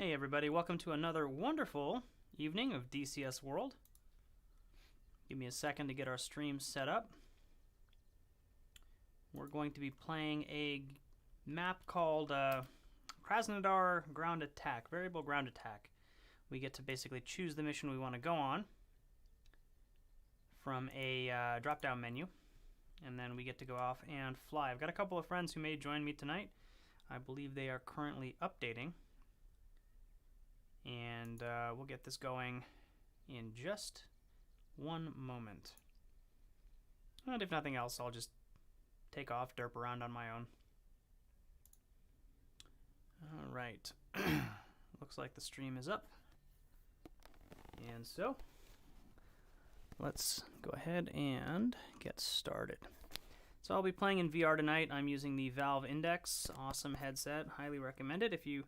Hey everybody, welcome to another wonderful evening of DCS World. Give me a second to get our stream set up. We're going to be playing a map called Krasnodar Ground Attack, Variable Ground Attack. We get to basically choose the mission we want to go on from a drop-down menu, and then we get to go off and fly. I've got a couple of friends who may join me tonight. I believe they are currently updating. And we'll get this going in just one moment. And if nothing else, I'll just take off, derp around on my own. Alright. Looks like the stream is up. And so, let's go ahead and get started. So I'll be playing in VR tonight. I'm using the Valve Index. Awesome headset. Highly recommended if you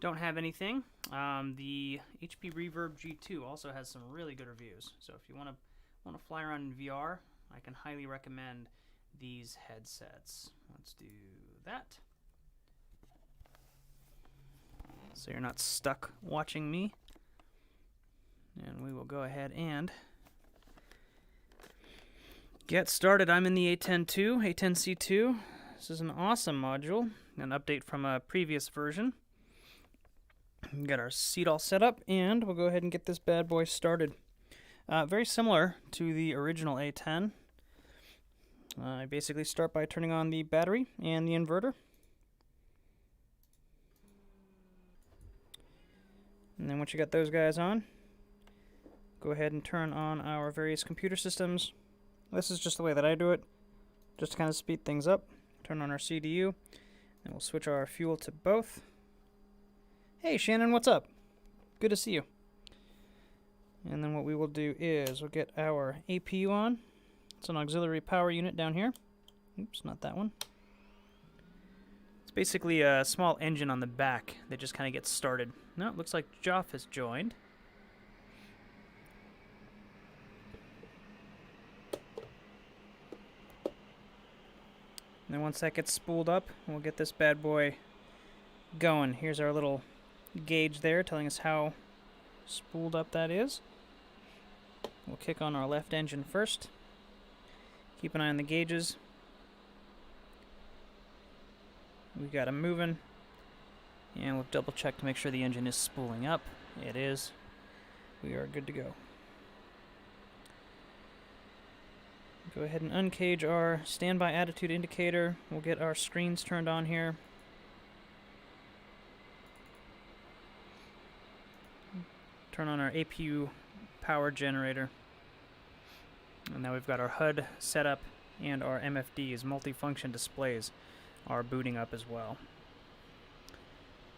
don't have anything. The HP Reverb G2 also has some really good reviews. So if you want to fly around in VR, I can highly recommend these headsets. Let's do that. So you're not stuck watching me. And we will go ahead and get started. I'm in the A10-2, A10C2. This is an awesome module, an update from a previous version. We've got our seat all set up, and we'll go ahead and get this bad boy started. Very similar to the original A10. I basically start by turning on the battery and the inverter. And then once you got those guys on, go ahead and turn on our various computer systems. This is just the way that I do it, just to kind of speed things up. Turn on our CDU, and we'll switch our fuel to both. Hey Shannon, what's up? Good to see you. And then what we will do is we'll get our APU on. It's an auxiliary power unit down here. Oops, not that one. It's basically a small engine on the back that just kind of gets started. No, it looks like Joff has joined. And then once that gets spooled up, we'll get this bad boy going. Here's our little gauge there telling us how spooled up that is. We'll kick on our left engine first. Keep an eye on the gauges. We got them moving. And we'll double check to make sure the engine is spooling up. It is. We are good to go. Go ahead and uncage our standby attitude indicator. We'll get our screens turned on here. Turn on our APU power generator. And now we've got our HUD set up, and our MFDs, multifunction displays, are booting up as well.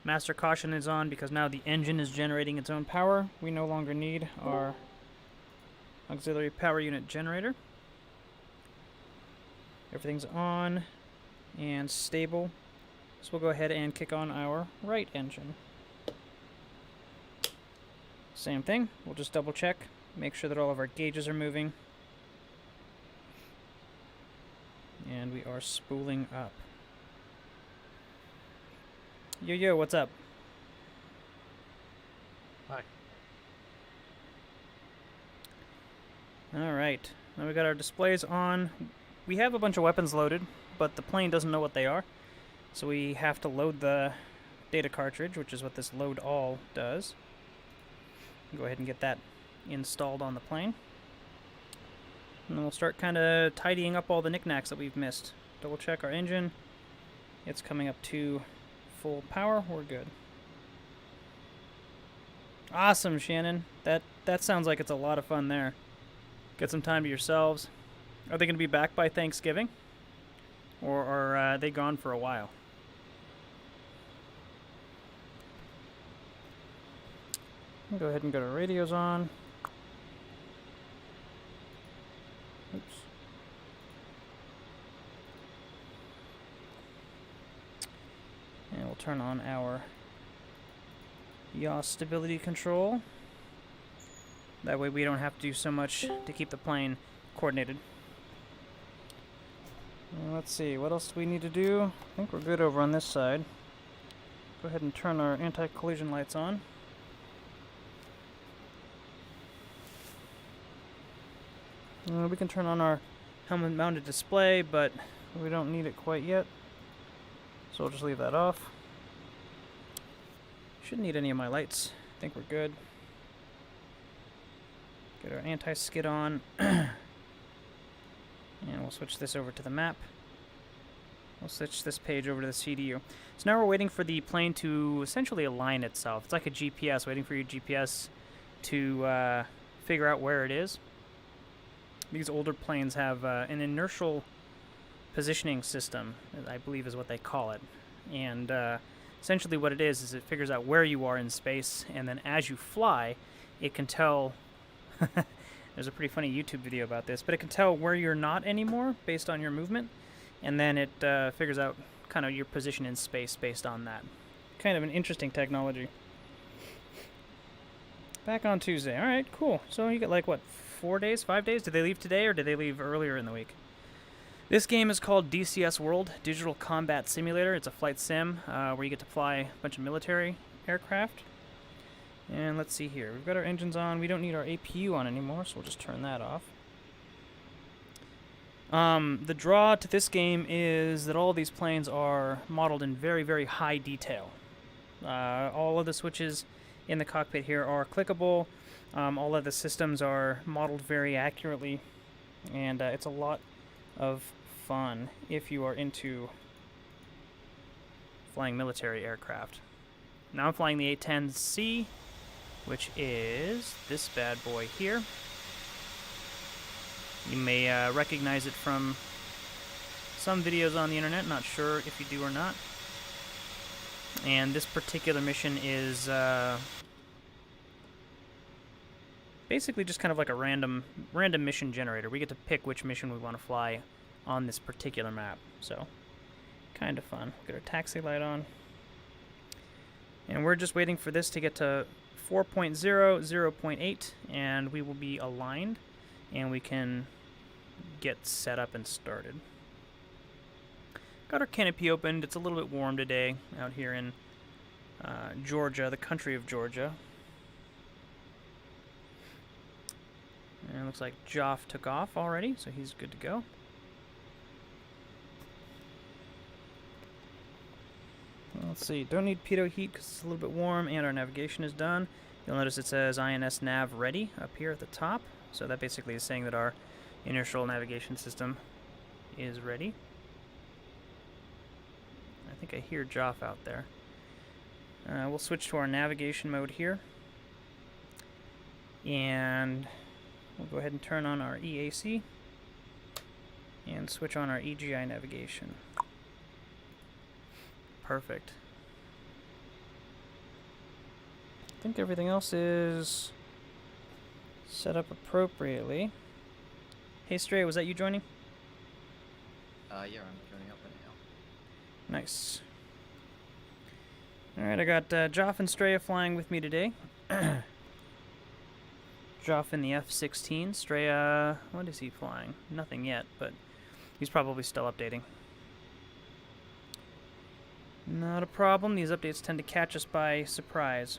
Master caution is on because now the engine is generating its own power. We no longer need our auxiliary power unit generator. Everything's on and stable. So we'll go ahead and kick on our right engine. Same thing, we'll just double check, make sure that all of our gauges are moving. And we are spooling up. Yo, what's up? Hi. Alright, now we got our displays on. We have a bunch of weapons loaded, but the plane doesn't know what they are. So we have to load the data cartridge, which is what this load all does. Go ahead and get that installed on the plane. And then we'll start kind of tidying up all the knickknacks that we've missed. Double check our engine. It's coming up to full power. We're good. Awesome, Shannon. That sounds like it's a lot of fun there. Get some time to yourselves. Are they going to be back by Thanksgiving? Or are they gone for a while? Go ahead and get our radios on. Oops. And we'll turn on our yaw stability control. That way we don't have to do so much to keep the plane coordinated. Let's see, what else do we need to do? I think we're good over on this side. Go Go ahead and turn our anti-collision lights on. We can turn on our helmet-mounted display, but we don't need it quite yet. So we'll just leave that off. Shouldn't need any of my lights. I think we're good. Get our anti-skid on. And we'll switch this over to the map. We'll switch this page over to the CDU. So now we're waiting for the plane to essentially align itself. It's like a GPS, waiting for your GPS to figure out where it is. These older planes have an inertial positioning system, I believe is what they call it. And essentially what it is it figures out where you are in space, and then as you fly, it can tell... There's a pretty funny YouTube video about this, but it can tell where you're not anymore based on your movement, and then it figures out kind of your position in space based on that. Kind of an interesting technology. Back on Tuesday. All right, cool. So you get like, what, 4 days, 5 days? Did they leave today or did they leave earlier in the week? This game is called DCS World, Digital Combat Simulator. It's a flight sim where you get to fly a bunch of military aircraft. And let's see here. We've got our engines on. We don't need our APU on anymore, so we'll just turn that off. The draw to this game is that all of these planes are modeled in very, very high detail. All of the switches in the cockpit here are clickable. All of the systems are modeled very accurately, and it's a lot of fun if you are into flying military aircraft. Now I'm flying the A-10C, which is this bad boy here. You may recognize it from some videos on the internet, not sure if you do or not. And this particular mission is basically just kind of like a random mission generator. We get to pick which mission we want to fly on this particular map, so kind of fun. Get our taxi light on. And we're just waiting for this to get to 4.0, 0.8, and we will be aligned, and we can get set up and started. Got our canopy opened. It's a little bit warm today out here in Georgia, the country of Georgia. And it looks like Joff took off already, so he's good to go. Let's see, don't need pitot heat because it's a little bit warm, and our navigation is done. You'll notice it says INS nav ready up here at the top. So that basically is saying that our inertial navigation system is ready. I think I hear Joff out there. We'll switch to our navigation mode here. And we'll go ahead and turn on our EAC and switch on our EGI navigation. Perfect. I think everything else is set up appropriately. Hey Stray, was that you joining? Yeah, I'm joining up right now. Nice. Alright, I got Joff and Straya flying with me today. Joff in the F-16. Straya, what is he flying? Nothing yet, but he's probably still updating. Not a problem. These updates tend to catch us by surprise.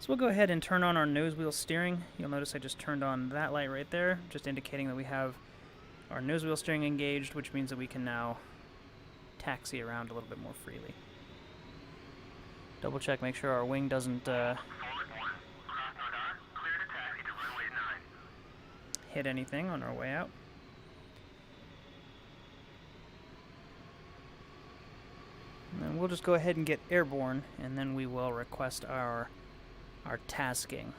So we'll go ahead and turn on our nose wheel steering. You'll notice I just turned on that light right there, just indicating that we have our nose wheel steering engaged, which means that we can now taxi around a little bit more freely. Double check, make sure our wing doesn't hit anything on our way out. And we'll just go ahead and get airborne, and then we will request our tasking.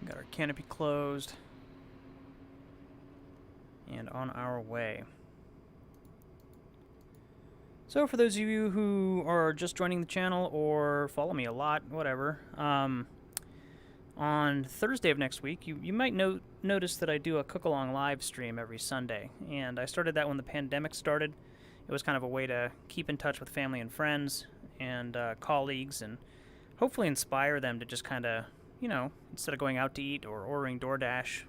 Got our canopy closed, and on our way. So for those of you who are just joining the channel or follow me a lot, whatever, on Thursday of next week, you might notice that I do a cook-along live stream every Sunday. And I started that when the pandemic started. It was kind of a way to keep in touch with family and friends and colleagues, and hopefully inspire them to just kind of, you know, instead of going out to eat or ordering DoorDash,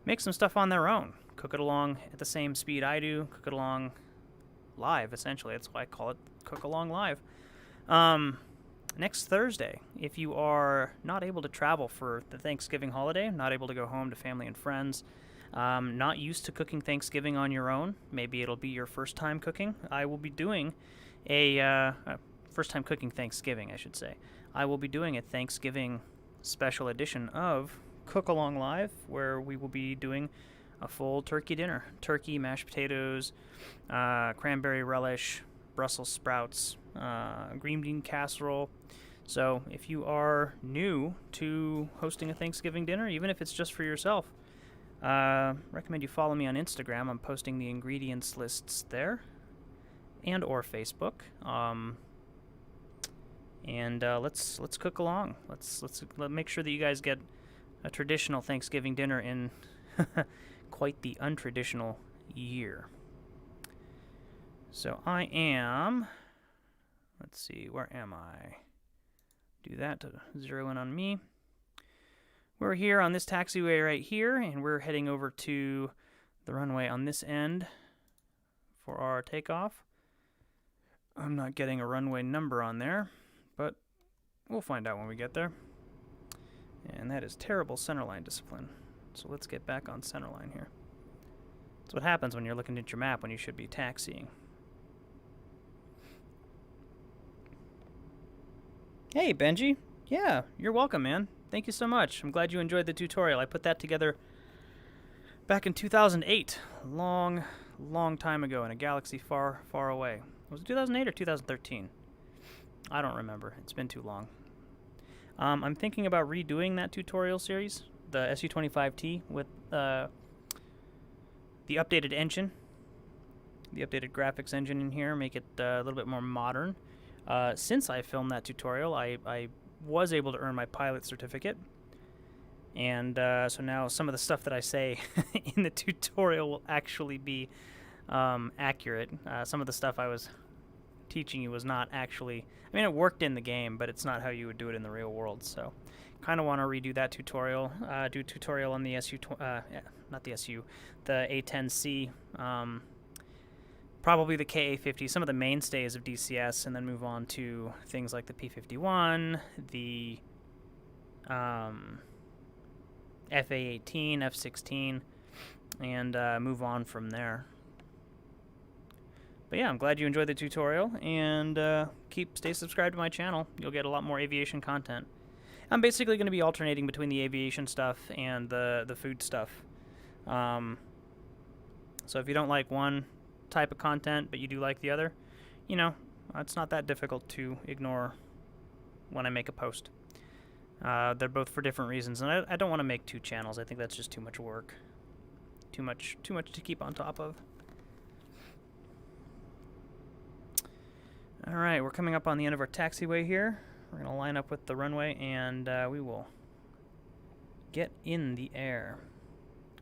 make some stuff on their own. cook it along at the same speed I do. Cook it along live, essentially. That's why I call it Cook Along Live. Next Thursday, if you are not able to travel for the Thanksgiving holiday, not able to go home to family and friends, not used to cooking Thanksgiving on your own, maybe it'll be your first time cooking, I will be doing a first time cooking Thanksgiving, I should say. I will be doing a Thanksgiving special edition of Cook Along Live, where we will be doing a full turkey dinner. Turkey, mashed potatoes, cranberry relish, Brussels sprouts, green bean casserole. So if you are new to hosting a Thanksgiving dinner, even if it's just for yourself, recommend you follow me on Instagram. I'm posting the ingredients lists there, and or Facebook. Let's cook along. Let's make sure that you guys get a traditional Thanksgiving dinner in quite the untraditional year. So I am, let's see, where am I? Do that to zero in on me. We're here on this taxiway right here, and we're heading over to the runway on this end for our takeoff. I'm not getting a runway number on there, but we'll find out when we get there. And that is terrible centerline discipline. So let's get back on centerline here. That's what happens when you're looking at your map when you should be taxiing. Hey, Benji. Yeah, you're welcome, man. Thank you so much. I'm glad you enjoyed the tutorial. I put that together back in 2008. Long time ago in a galaxy far, far away. Was it 2008 or 2013? I don't remember. It's been too long. I'm thinking about redoing that tutorial series, the SU-25T, with the updated engine, the updated graphics engine in here, make it a little bit more modern. Since I filmed that tutorial, I was able to earn my pilot certificate, and so now some of the stuff that I say in the tutorial will actually be accurate. Some of the stuff I was teaching you was not actually, I mean, it worked in the game, but it's not how you would do it in the real world. So kind of want to redo that tutorial, do a tutorial on the not the SU, the A10C, probably the KA50, some of the mainstays of DCS, and then move on to things like the P51, the FA18, F16, and move on from there. But yeah, I'm glad you enjoyed the tutorial, and stay subscribed to my channel. You'll get a lot more aviation content. I'm basically going to be alternating between the aviation stuff and the food stuff. So if you don't like one type of content, but you do like the other, you know, it's not that difficult to ignore when I make a post. They're both for different reasons, and I don't want to make two channels. I think that's just too much work. Too much to keep on top of. Alright, we're coming up on the end of our taxiway here. We're going to line up with the runway, and we will get in the air.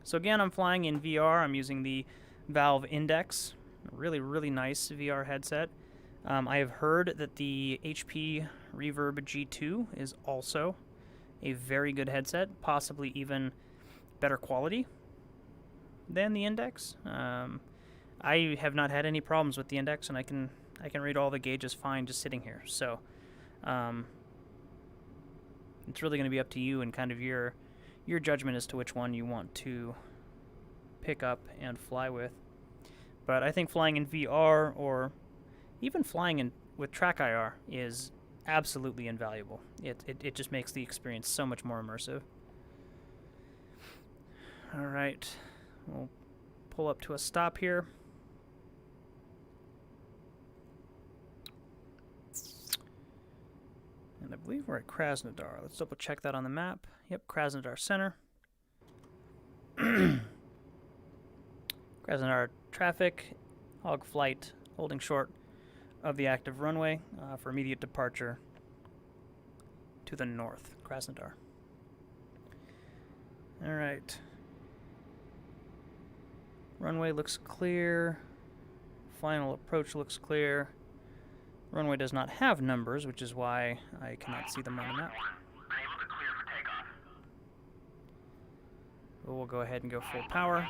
So again, I'm flying in VR. I'm using the Valve Index. Really nice VR headset. I have heard that the HP Reverb G2 is also a very good headset, possibly even better quality than the Index. I have not had any problems with the Index, and I can read all the gauges fine just sitting here. So it's really going to be up to you and kind of your judgment as to which one you want to pick up and fly with. But I think flying in VR or even flying with track IR is absolutely invaluable. It just makes the experience so much more immersive. All right, we'll pull up to a stop here. And I believe we're at Krasnodar. Let's double check that on the map. Yep, Krasnodar Center. Krasnodar traffic, hog flight, holding short of the active runway for immediate departure to the north, Krasnodar. All right. Runway looks clear. Final approach looks clear. Runway does not have numbers, which is why I cannot see them on the map. But we'll go ahead and go full power.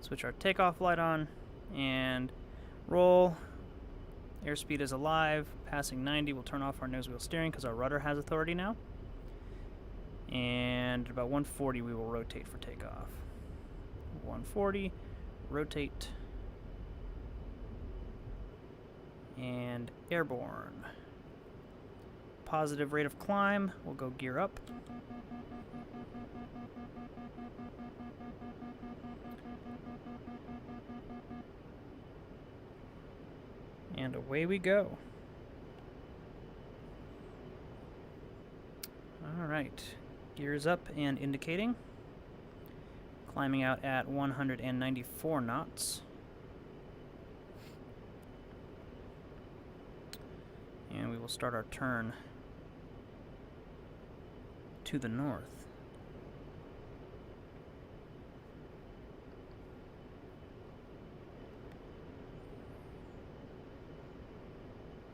Switch our takeoff light on and roll. Airspeed is alive. Passing 90, we'll turn off our nose wheel steering because our rudder has authority now. And at about 140, we will rotate for takeoff. 140, rotate, and airborne. Positive rate of climb, we'll go gear up. And away we go. Alright, gears up and indicating. Climbing out at 194 knots. And we will start our turn to the north.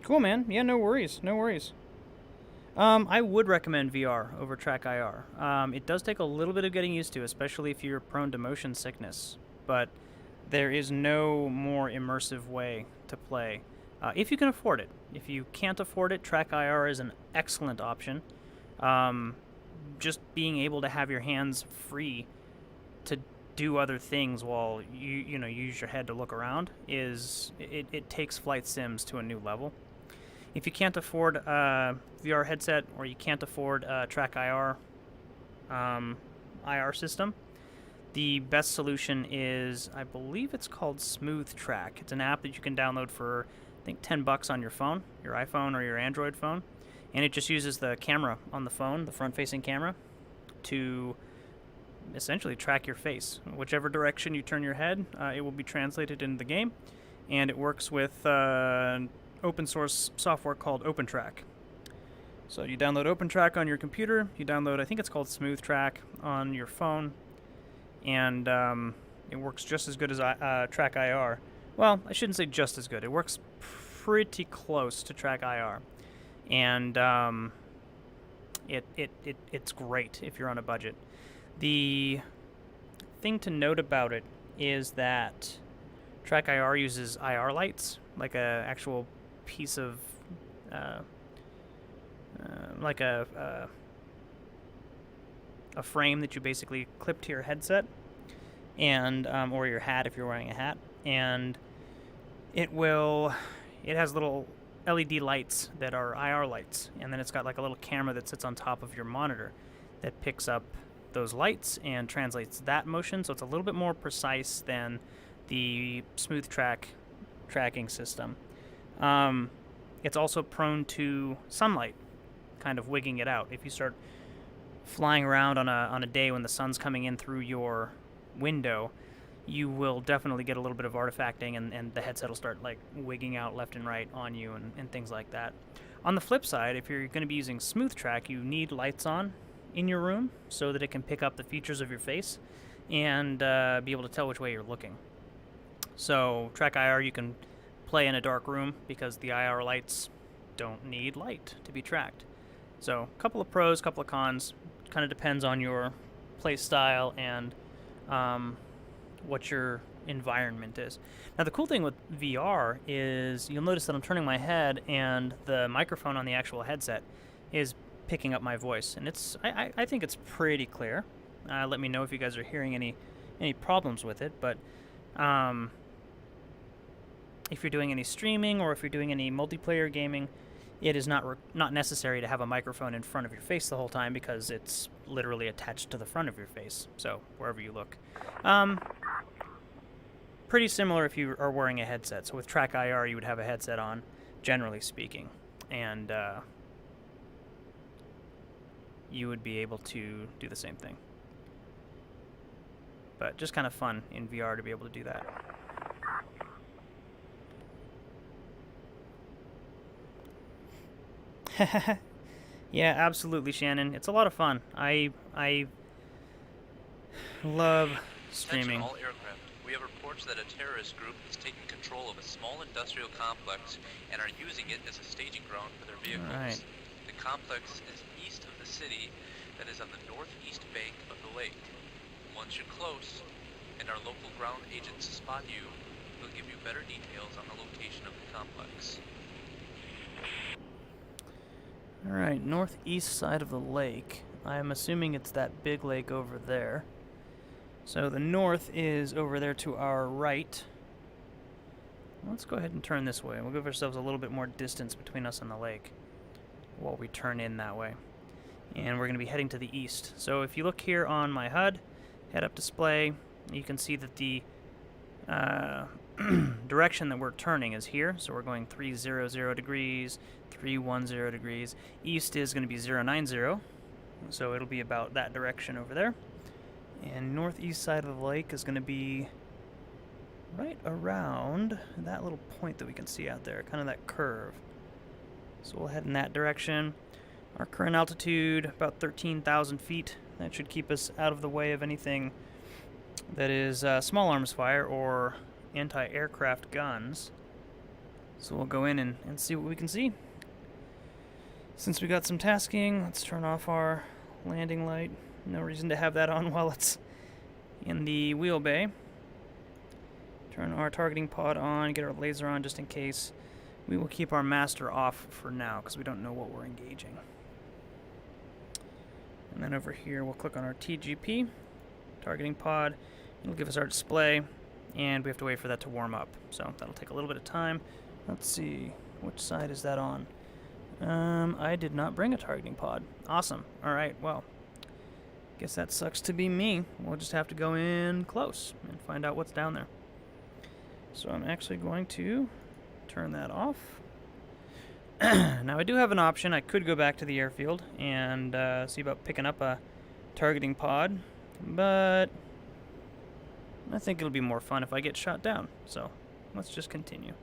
Cool, man. Yeah, no worries. No worries. I would recommend VR over Track IR. It does take a little bit of getting used to, especially if you're prone to motion sickness. But there is no more immersive way to play, if you can afford it. If you can't afford it, Track IR is an excellent option. Just being able to have your hands free to do other things while you use your head to look around it takes flight sims to a new level. If you can't afford a VR headset or you can't afford a Track IR IR system, the best solution is, I believe it's called Smooth Track. It's an app that you can download for, I think, $10 on your phone, your iPhone or your Android phone, and it just uses the camera on the phone, the front-facing camera, to essentially track your face. Whichever direction you turn your head, it will be translated into the game, and it works with open source software called OpenTrack. So you download OpenTrack on your computer, you download, I think it's called Smooth Track, on your phone, and it works just as good as Track IR. Well, I shouldn't say just as good. It works pretty close to Track IR, and it's great if you're on a budget. The thing to note about it is that Track IR uses IR lights, like a actual piece of like a frame that you basically clip to your headset, and or your hat if you're wearing a hat, and it has little LED lights that are IR lights, and then it's got like a little camera that sits on top of your monitor that picks up those lights and translates that motion, so it's a little bit more precise than the Smooth Track tracking system. It's also prone to sunlight kind of wigging it out. If you start flying around on a day when the sun's coming in through your window, you will definitely get a little bit of artifacting, and the headset will start like wigging out left and right on you and things like that. On the flip side, if you're going to be using Smooth Track, you need lights on in your room so that it can pick up the features of your face and be able to tell which way you're looking. So Track IR you can play in a dark room because the IR lights don't need light to be tracked. So a couple of pros, couple of cons. Kind of depends on your play style and what your environment is. Now the cool thing with VR is you'll notice that I'm turning my head and the microphone on the actual headset is picking up my voice, and I think it's pretty clear. Let me know if you guys are hearing any problems with it, but if you're doing any streaming or if you're doing any multiplayer gaming, it is not necessary to have a microphone in front of your face the whole time because it's literally attached to the front of your face, so wherever you look. Pretty similar if you are wearing a headset. So with Track IR you would have a headset on, generally speaking, and you would be able to do the same thing. But just kind of fun in VR to be able to do that. Yeah, absolutely, Shannon. It's a lot of fun. I love streaming. Attention all aircraft. We have reports that a terrorist group has taken control of a small industrial complex and are using it as a staging ground for their vehicles. Right. The complex is east of the city that is on the northeast bank of the lake. Once you're close, and our local ground agents spot you, they'll give you better details on the location of the complex. Alright, northeast side of the lake. I'm assuming it's that big lake over there. So the north is over there to our right. Let's go ahead and turn this way. We'll give ourselves a little bit more distance between us and the lake while we turn in that way. And we're going to be heading to the east. So if you look here on my HUD, head-up display, you can see that the direction that we're turning is here. So we're going 300 degrees, 310 degrees. East is going to be 090, so it'll be about that direction over there. And northeast side of the lake is going to be right around that little point that we can see out there, kind of that curve. So we'll head in that direction. Our current altitude, about 13,000 feet. That should keep us out of the way of anything that is small arms fire or anti-aircraft guns. So we'll go in and see what we can see. Since we got some tasking, let's turn off our landing light. No reason to have that on while it's in the wheel bay. Turn our targeting pod on, get our laser on just in case. We will keep our master off for now because we don't know what we're engaging. And then over here we'll click on our TGP, targeting pod. It'll give us our display, and we have to wait for that to warm up. So that'll take a little bit of time. Let's see, which side is that on? I did not bring a targeting pod. Awesome. Alright, well, guess that sucks to be me. We'll just have to go in close and find out what's down there. So I'm actually going to turn that off. Now I do have an option. I could go back to the airfield and see about picking up a targeting pod, but I think it'll be more fun if I get shot down. So let's just continue.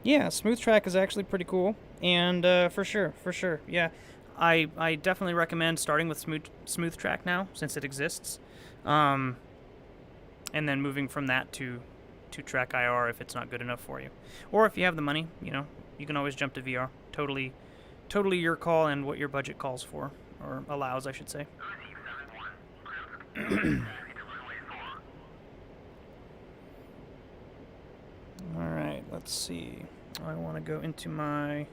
Yeah, smooth track is actually pretty cool, and for sure, yeah. I definitely recommend starting with smooth track now, since it exists, and then moving from that to track IR if it's not good enough for you. Or if you have the money, you know, you can always jump to VR. Totally your call and what your budget calls for, or allows, I should say. Alright, let's see. I want to go into my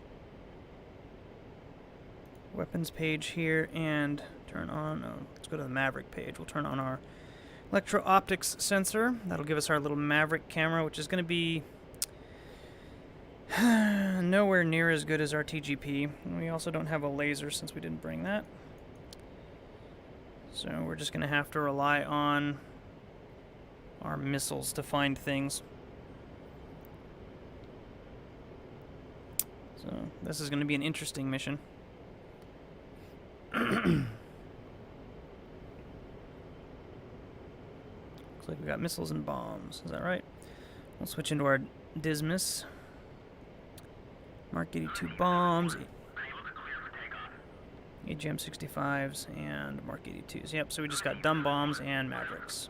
weapons page here and turn on, let's go to the Maverick page. We'll turn on our electro-optics sensor. That'll give us our little Maverick camera, which is going to be nowhere near as good as our TGP. We also don't have a laser since we didn't bring that. So we're just going to have to rely on our missiles to find things. So this is going to be an interesting mission. Looks like we got missiles and bombs. Is that right? We'll switch into our Dismas. Mark 82 bombs, AGM-65s, and Mark 82s. Yep, so we just got dumb bombs and Mavericks.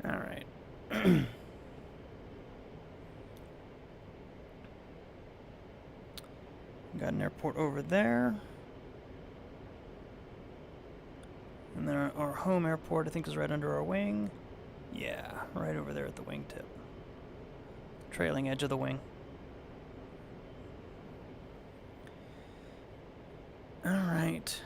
Alright. Got an airport over there. And then our home airport, I think, is right under our wing. Yeah, right over there at the wingtip. Trailing edge of the wing. Alright.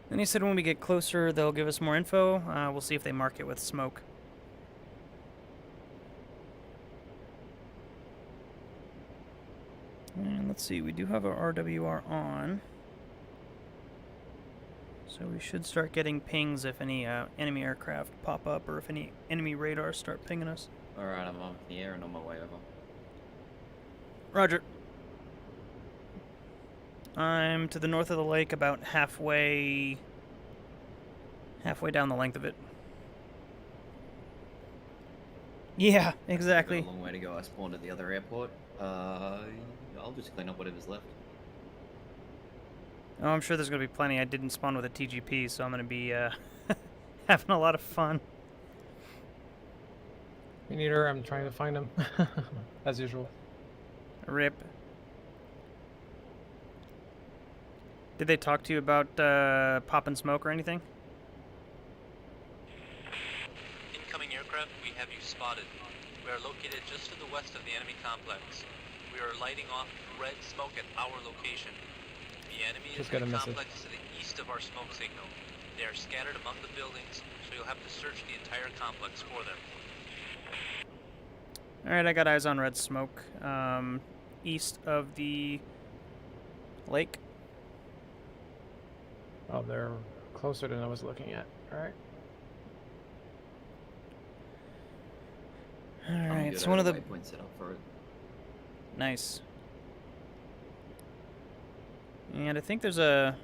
Then he said when we get closer, they'll give us more info. We'll see if they mark it with smoke. And let's see, we do have our RWR on. So we should start getting pings if any enemy aircraft pop up or if any enemy radars start pinging us. Alright, I'm up in the air and on my way over. Roger. I'm to the north of the lake, about halfway down the length of it. Yeah, exactly. I've got a long way to go. I spawned at the other airport. I'll just clean up whatever's left. Oh, I'm sure there's going to be plenty. I didn't spawn with a TGP, so I'm going to be having a lot of fun. Me neither. I'm trying to find him, as usual. Rip. Did they talk to you about popping smoke or anything? Incoming aircraft, we have you spotted. We are located just to the west of the enemy complex. We are lighting off red smoke at our location. The enemy Just is got in a the message. complex to the east of our smoke signal. They are scattered among the buildings, so you'll have to search the entire complex for them. Alright, I got eyes on red smoke. East of the lake. Oh, they're closer than I was looking at. Alright. Alright, Good, so I one have of a the... waypoint set up for it. Nice. And I think there's a...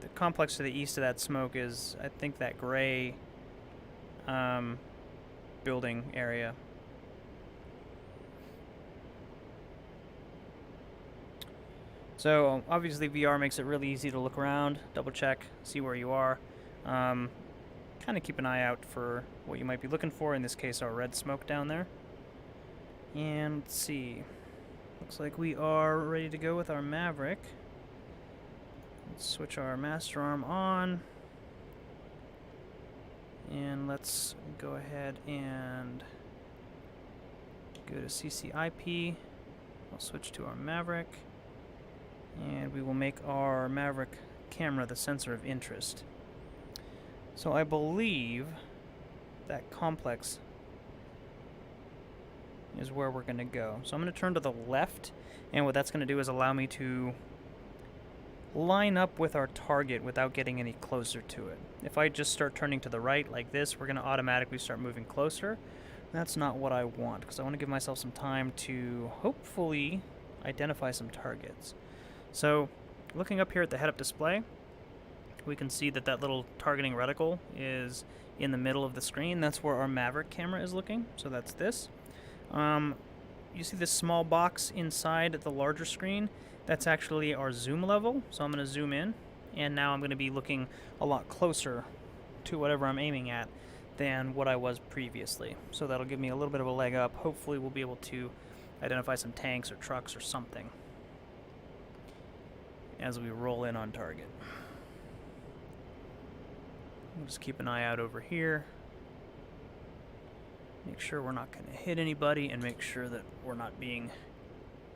The complex to the east of that smoke is, I think, that gray building area. So, obviously VR makes it really easy to look around, double check, see where you are. Kind of keep an eye out for what you might be looking for, in this case our red smoke down there. And let's see. Looks like we are ready to go with our Maverick. Let's switch our master arm on. And let's go ahead and go to CCIP. We'll switch to our Maverick. And we will make our Maverick camera the sensor of interest. So I believe that complex is where we're going to go. So I'm going to turn to the left, and what that's going to do is allow me to line up with our target without getting any closer to it. If I just start turning to the right like this, we're going to automatically start moving closer. That's not what I want, because I want to give myself some time to hopefully identify some targets. So, looking up here at the head-up display, we can see that that little targeting reticle is in the middle of the screen. That's where our Maverick camera is looking, so that's this. You see this small box inside the larger screen? That's actually our zoom level, so I'm going to zoom in, and now I'm going to be looking a lot closer to whatever I'm aiming at than what I was previously. So that'll give me a little bit of a leg up. Hopefully we'll be able to identify some tanks or trucks or something as we roll in on target. We'll just keep an eye out over here. Make sure we're not going to hit anybody, and make sure that we're not being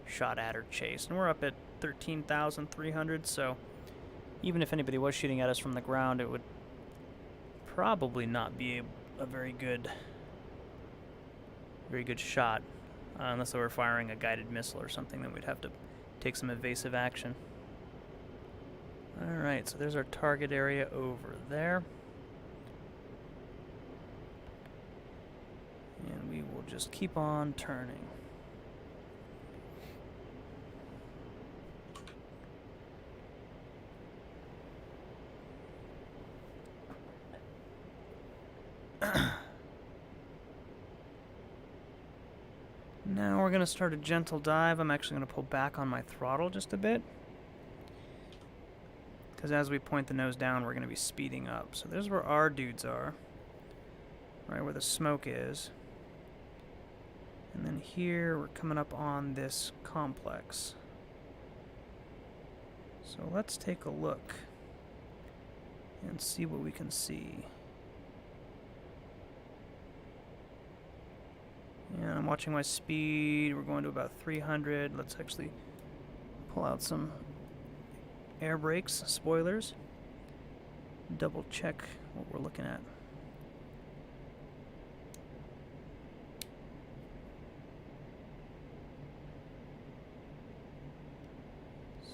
shot at or chased. And we're up at 13,300, so even if anybody was shooting at us from the ground, it would probably not be a very good shot. Unless they were firing a guided missile or something, then we'd have to take some evasive action. Alright, so there's our target area over there. And we will just keep on turning. Now we're going to start a gentle dive. I'm actually going to pull back on my throttle just a bit, because as we point the nose down, we're going to be speeding up. So there's where our dudes are, right where the smoke is. And then here we're coming up on this complex. So let's take a look and see what we can see. And I'm watching my speed. We're going to about 300. Let's actually pull out some air brakes, spoilers. Double check what we're looking at.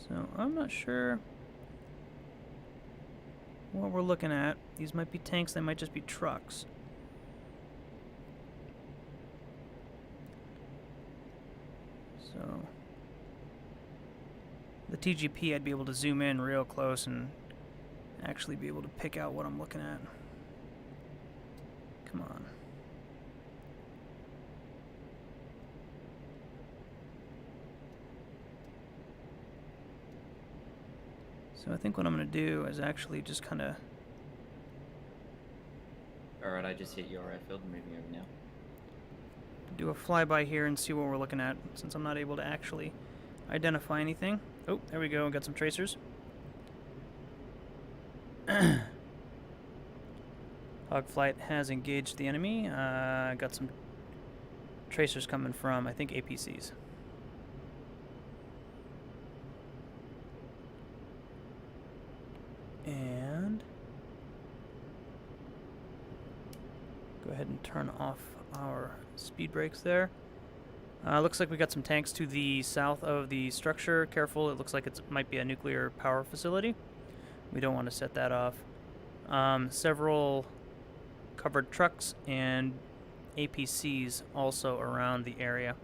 So I'm not sure what we're looking at. These might be tanks, they might just be trucks. So the TGP, I'd be able to zoom in real close and actually be able to pick out what I'm looking at. Come on. So I think what I'm going to do is actually just kind of... Alright, I just hit your airfield, moving over now. do a flyby here and see what we're looking at, since I'm not able to actually identify anything. Oh, there we go. Got some tracers. Hogflight has engaged the enemy. Got some tracers coming from, I think, APCs. And go ahead and turn off our speed brakes there. Looks like we got some tanks to the south of the structure. Careful, it looks like it might be a nuclear power facility. We don't want to set that off. Several covered trucks and APCs also around the area.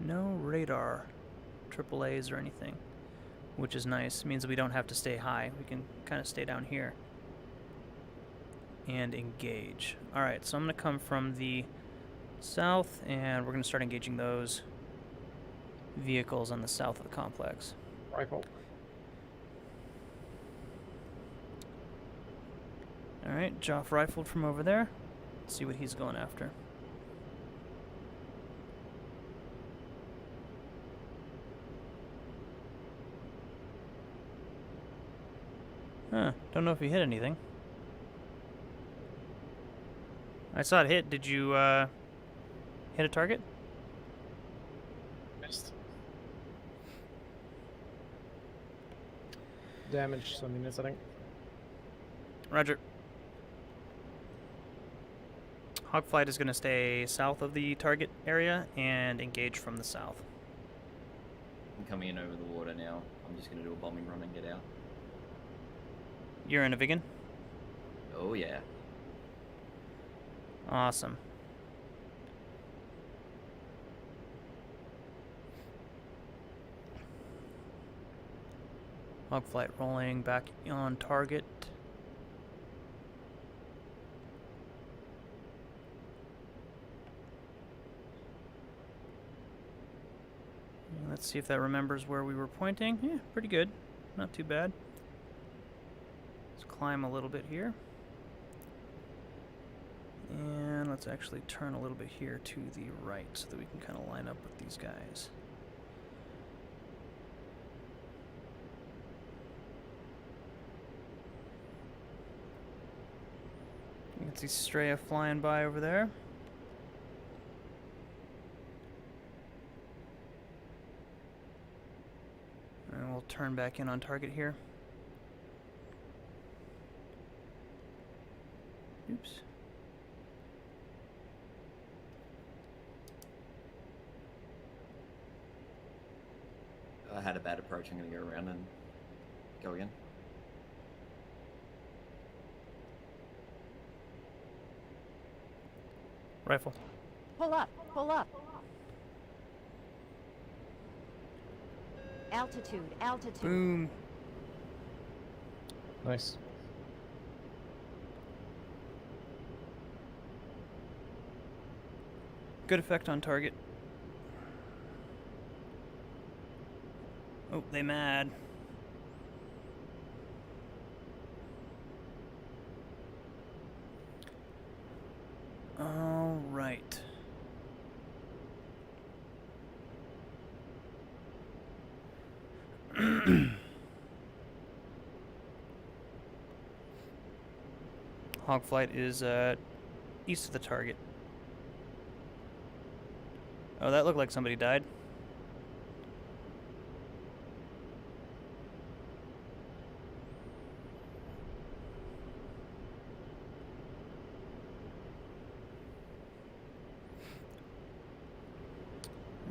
No radar, AAAs or anything, which is nice. It means we don't have to stay high. We can kind of stay down here and engage. Alright, so I'm going to come from the south, and we're going to start engaging those vehicles on the south of the complex. Rifle. Alright, Joff rifled from over there. Let's see what he's going after. Huh, don't know if he hit anything. I saw it hit. Did you, hit a target? Missed. Damage some units, I think. Roger. Hogflight is going to stay south of the target area and engage from the south. I'm coming in over the water now. I'm just going to do a bombing run and get out. You're in a Vigan? Oh, yeah. Awesome. Hogflight rolling back on target. Let's see if that remembers where we were pointing. Yeah, pretty good. Not too bad. Let's climb a little bit here. And let's actually turn a little bit here to the right so that we can kind of line up with these guys. You can see Straya flying by over there. And we'll turn back in on target here. Oops. I had a bad approach. I'm going to go around and go again. Rifle. Pull up, pull up. Altitude, altitude. Boom. Nice. Good effect on target. Oh, they mad. All right. Hogflight is east of the target. Oh, that looked like somebody died.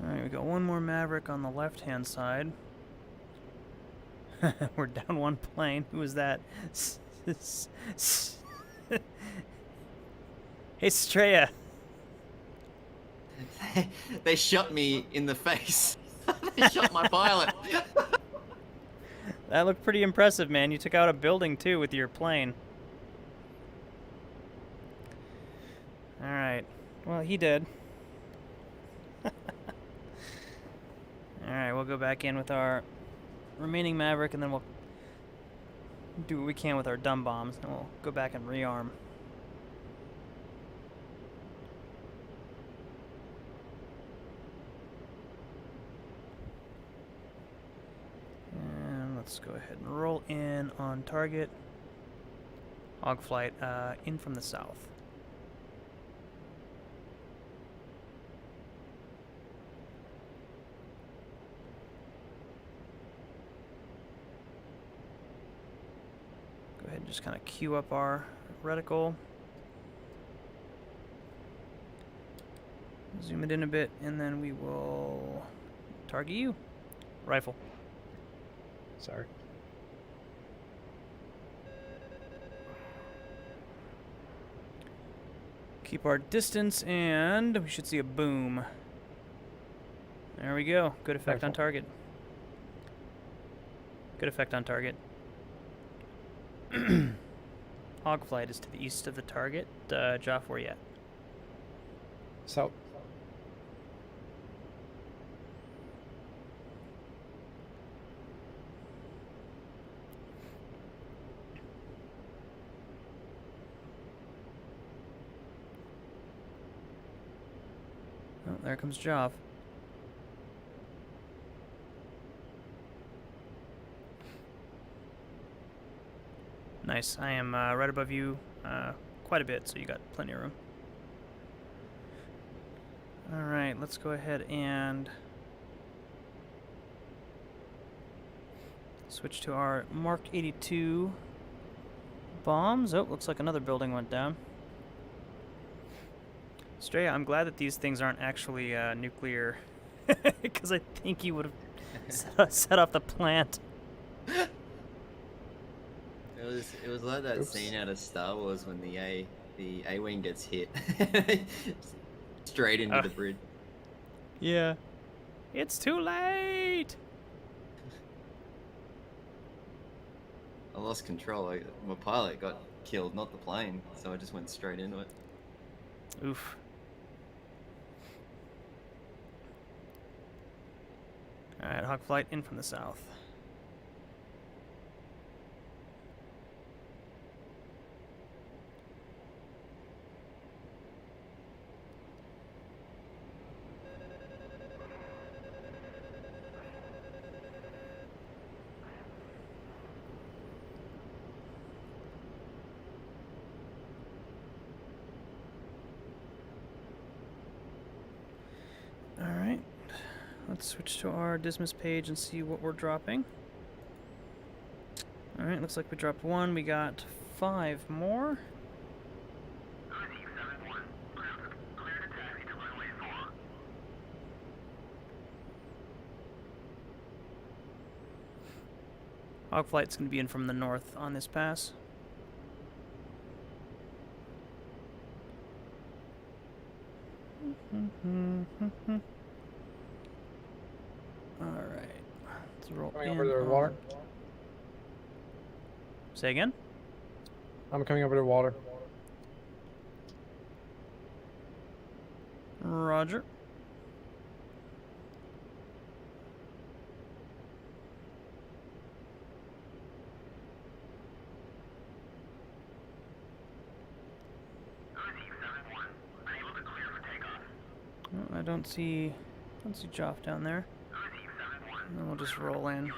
Alright, we got one more Maverick on the left-hand side. We're down one plane. Who was that? Hey, Straya. They shot me in the face. They shot my pilot. That looked pretty impressive, man. You took out a building, too, with your plane. Alright. Well, he did. Alright, we'll go back in with our remaining Maverick, and then we'll do what we can with our dumb bombs, and we'll go back and rearm. And let's go ahead and roll in on target. Hog flight in from the south. Go ahead and just kind of queue up our reticle. Zoom it in a bit, and then we will target you. Rifle. Sorry. Keep our distance, and we should see a boom. There we go. Good effect on Rifle. target. Good effect on target. Hog flight is to the east of the target. Joff, where you at? So, Oh, there comes Joff. Nice. I am right above you quite a bit, so you got plenty of room. Alright, let's go ahead and switch to our Mark 82 bombs. Oh, looks like another building went down. Stray, I'm glad that these things aren't actually nuclear, because I think you would have set off the plant. It was like that Oops. scene out of Star Wars when the A-wing gets hit. Straight into the bridge. Yeah. It's too late! I lost control. My pilot got killed, not the plane, so I just went straight into it. Oof. Alright, hog flight in from the south. Alright, let's switch to our Dismiss page and see what we're dropping. Alright, looks like we dropped one. We got 5 more. Hog flight's going to be in from the north on this pass. Alright, let's roll coming in over to the water. Say again? I'm coming over to water. Roger. Oh, I don't see Joff down there. And then we'll just roll in.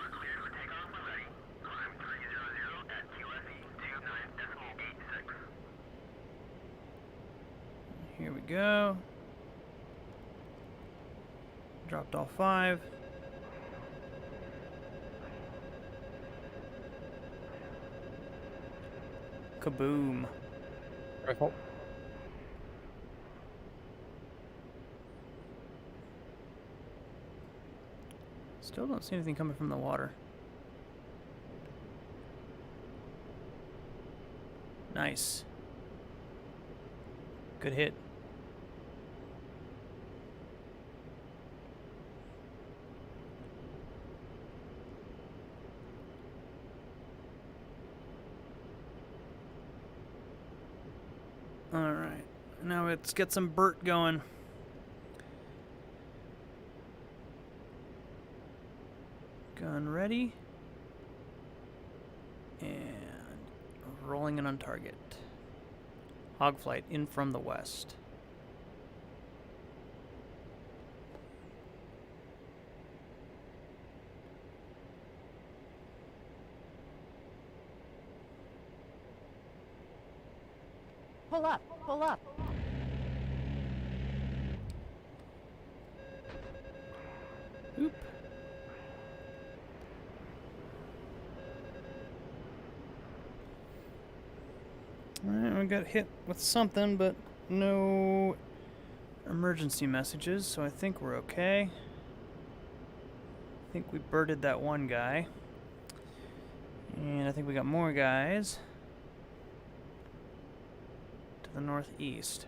Here we go. Dropped all 5. Kaboom. Rifle. Still don't see anything coming from the water. Nice. Good hit. Alright, now let's get some Burt going. Gun ready. And rolling in on target. Hog flight in from the west. Pull up, pull up. Oop. Alright, we got hit with something, but no emergency messages, so I think we're okay. I think we birded that one guy. And I think we got more guys to the northeast.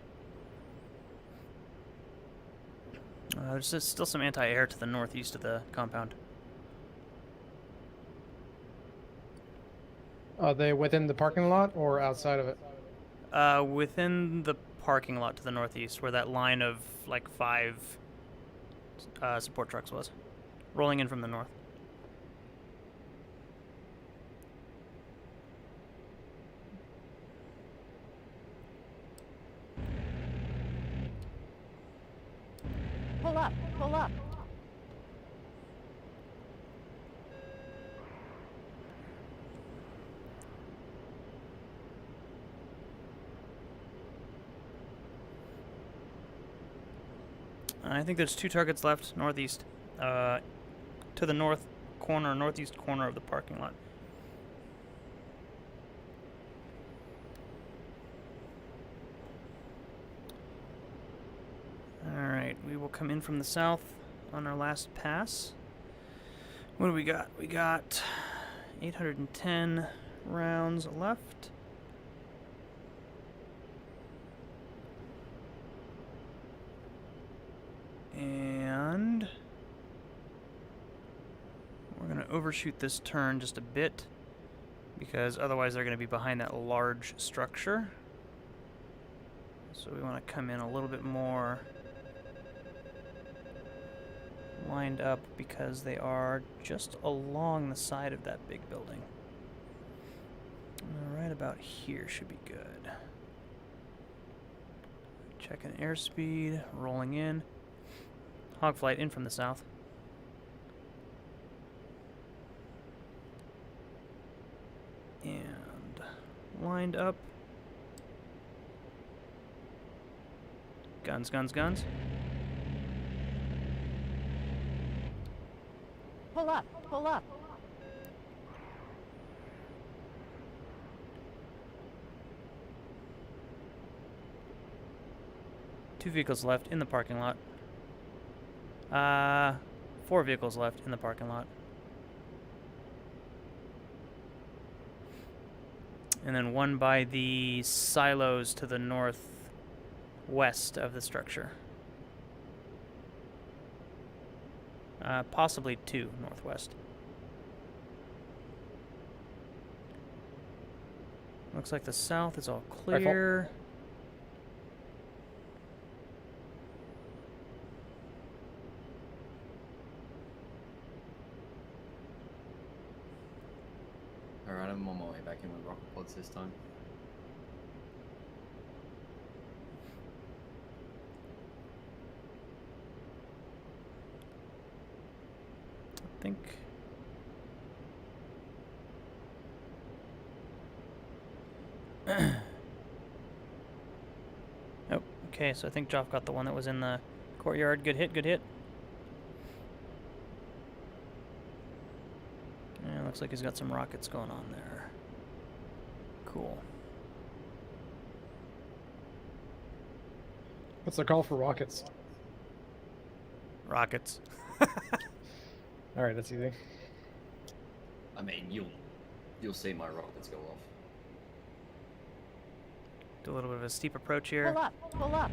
There's still some anti-air to the northeast of the compound. Are they within the parking lot or outside of it? Within the parking lot to the northeast, where that line of like 5 support trucks was, rolling in from the north. Pull up, pull up. I think there's 2 targets left northeast, to the northeast corner of the parking lot. Alright, we will come in from the south on our last pass. What do we got? We got 810 rounds left. And we're going to overshoot this turn just a bit, because otherwise they're going to be behind that large structure. So we want to come in a little bit more lined up, because they are just along the side of that big building. Right about here should be good. Checking airspeed, rolling in. Hog flight in from the south. And lined up. Guns, guns, guns. Pull up, pull up. Two vehicles left in the parking lot. 4 vehicles left in the parking lot. And then one by the silos to the northwest of the structure. Possibly 2 northwest. Looks like the south is all clear. Alright, I'm on my way back in with rocket pods this time. I think. Oh, okay, so I think Joff got the one that was in the courtyard. Good hit, good hit. Yeah, looks like he's got some rockets going on there. Cool. What's the call for rockets? Rockets. All right, that's easy. I mean, you'll see my rockets go off. Do a little bit of a steep approach here. Pull up, pull up.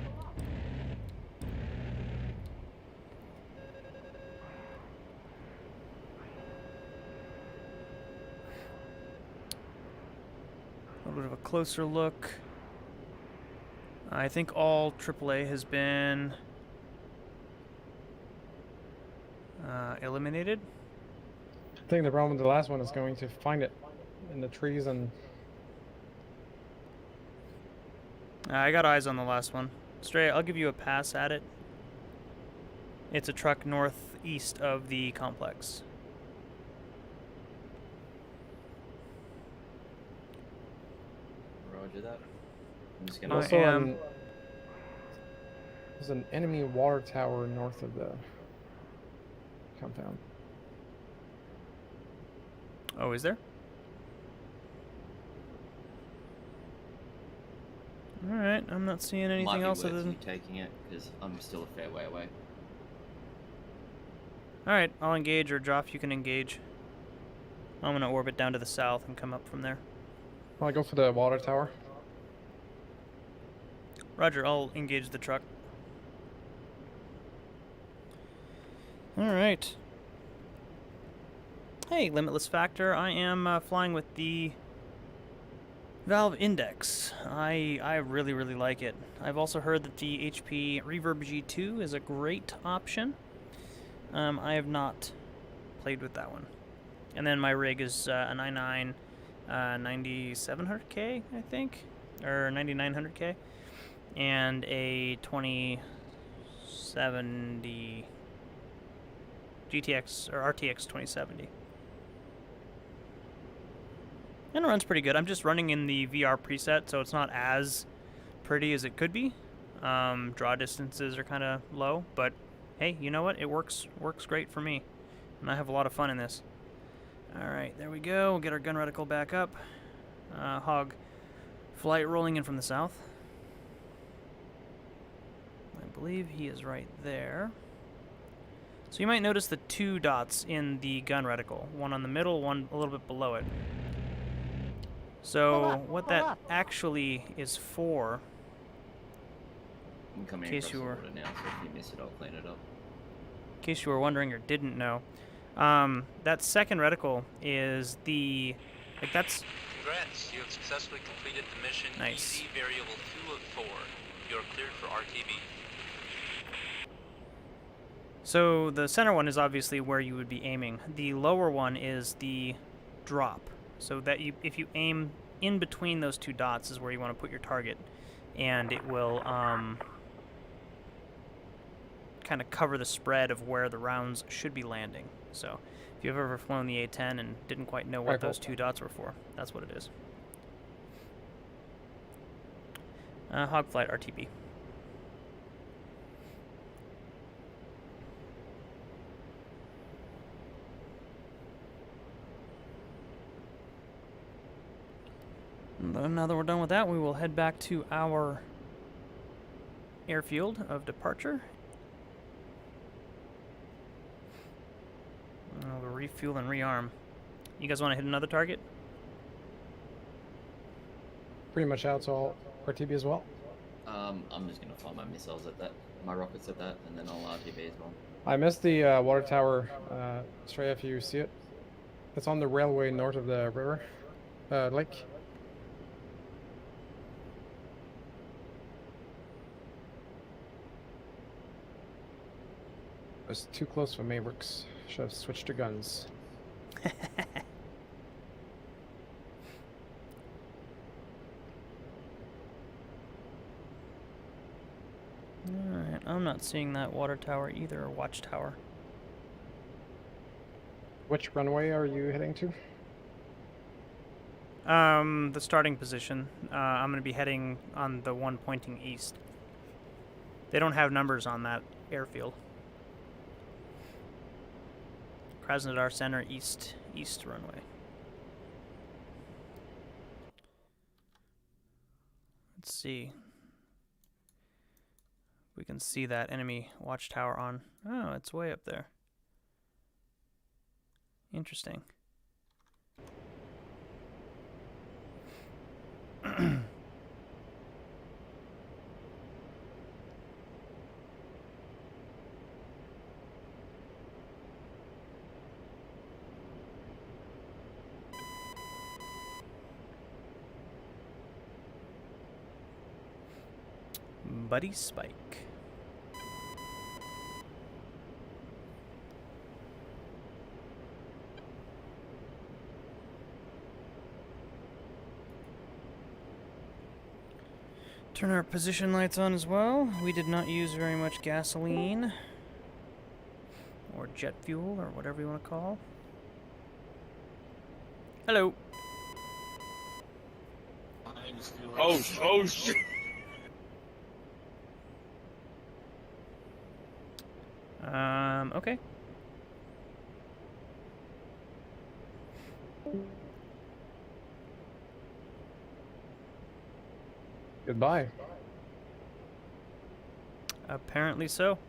A little bit of a closer look. I think all AAA has been eliminated. I think the problem with the last one is going to find it in the trees and I got eyes on the last one. Stray, I'll give you a pass at it. It's a truck northeast of the complex. Roger that. I'm just gonna. Also, am- there's an enemy water tower north of the compound. Oh, is there? Alright, I'm not seeing Might anything be else worth other than... you taking it because I'm still a fair way away. Alright, I'll engage, or Joff, you can engage. I'm gonna orbit down to the south and come up from there. I'll go for the water tower. Roger, I'll engage the truck. Alright. Hey, Limitless Factor, I am flying with the Valve Index. I really, really like it. I've also heard that the HP Reverb G2 is a great option. I have not played with that one. And then my rig is a 99 9700K, I think, or 9900K, and a 2070 GTX or RTX 2070. And it runs pretty good. I'm just running in the VR preset, so it's not as pretty as it could be. Draw distances are kind of low, but hey, you know what? It works great for me, and I have a lot of fun in this. Alright, there we go. We'll get our gun reticle back up. Hog flight rolling in from the south. I believe he is right there. So you might notice the two dots in the gun reticle. One on the middle, one a little bit below it. So what that actually is for, I'm coming In case across you the were- water now, so if you miss it, I'll clean it up. in case you were wondering or didn't know, that second reticle is the, like that's, Congrats, you have successfully completed the mission Nice. Easy Variable 2 of 4. You are cleared for RTB. so the center one is obviously where you would be aiming. The lower one is the drop. So that you, if you aim in between those two dots is where you want to put your target, and it will kind of cover the spread of where the rounds should be landing. So if you've ever flown the A-10 and didn't quite know what Rifle. those two dots were for, that's what it is. Hog flight RTB. And then now that we're done with that, we will head back to our airfield of departure. And we'll refuel and rearm. You guys want to hit another target? Pretty much out, so I'll RTB as well. I'm just gonna fire my missiles at that, my rockets at that, and then I'll RTB as well. I missed the water tower, straight if you see it. It's on the railway north of the river, lake. I was too close for Mavericks. Should have switched to guns. Alright, I'm not seeing that water tower either, or watchtower. Which runway are you heading to? The starting position. I'm going to be heading on the one pointing east. They don't have numbers on that airfield. Krasnodar Center East runway. Let's see. We can see that enemy watchtower on. Oh, it's way up there. Interesting. Buddy Spike. Turn our position lights on as well. We did not use very much gasoline. Or jet fuel, or whatever you want to call. Hello. Oh shit! Okay. Goodbye. Apparently so.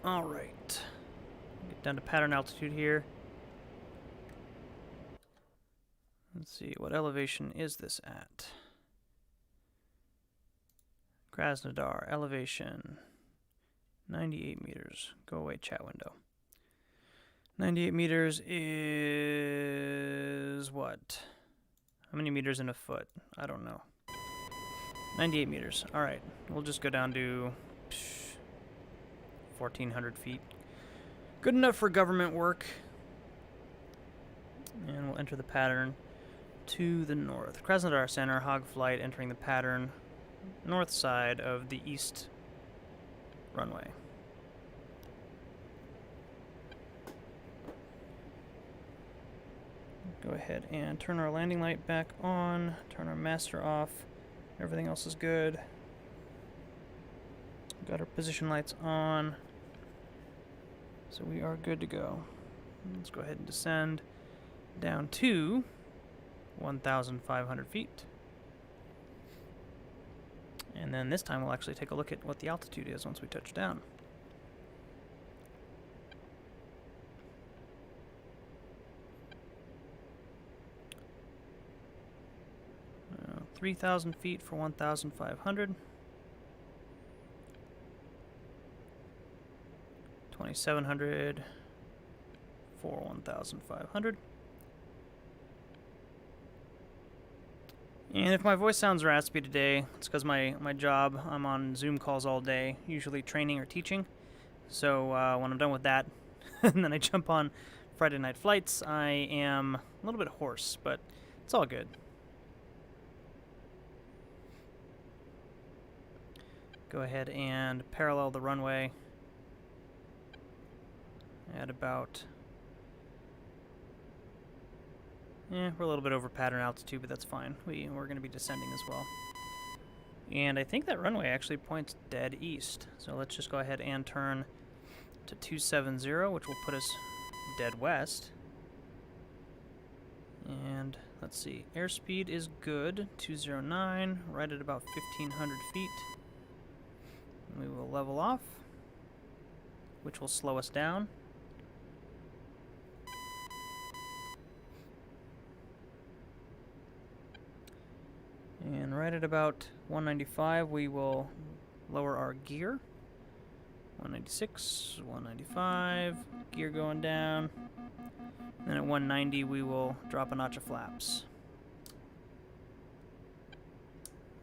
Alright. Get down to pattern altitude here. Let's see, what elevation is this at? Krasnodar, elevation 98 meters. Go away, chat window. 98 meters is what? How many meters in a foot? I don't know. 98 meters. Alright, we'll just go down to 1,400 feet. Good enough for government work. And we'll enter the pattern to the north. Krasnodar Center, hog flight entering the pattern north side of the east runway. Go ahead and turn our landing light back on, turn our master off. Everything else is good. Got our position lights on. So we are good to go. Let's go ahead and descend down to 1,500 feet. And then this time we'll actually take a look at what the altitude is once we touch down. 3,000 feet for 1,500. 2,700 for 1,500. And if my voice sounds raspy today, it's because my job, I'm on Zoom calls all day, usually training or teaching. So when I'm done with that, and then I jump on Friday night flights, I am a little bit hoarse, but it's all good. Go ahead and parallel the runway at about... we're a little bit over pattern altitude, but that's fine. We're going to be descending as well. And I think that runway actually points dead east. So let's just go ahead and turn to 270, which will put us dead west. And let's see, airspeed is good, 209, right at about 1,500 feet. We will level off, which will slow us down. And right at about 195, we will lower our gear. 196, 195, gear going down. Then at 190, we will drop a notch of flaps.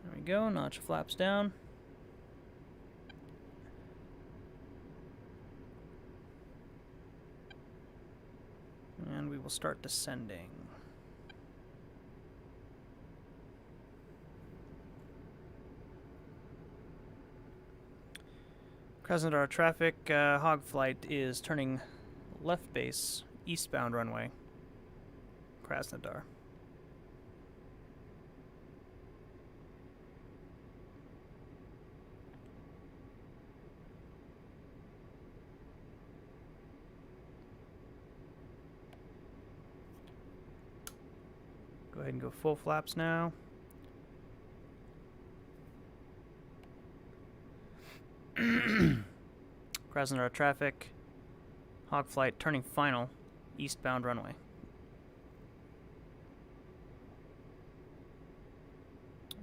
There we go, notch of flaps down. And we will start descending. Krasnodar traffic, hog flight is turning left base, eastbound runway, Krasnodar. Go ahead and go full flaps now. Krasnodar traffic, hog flight turning final, eastbound runway.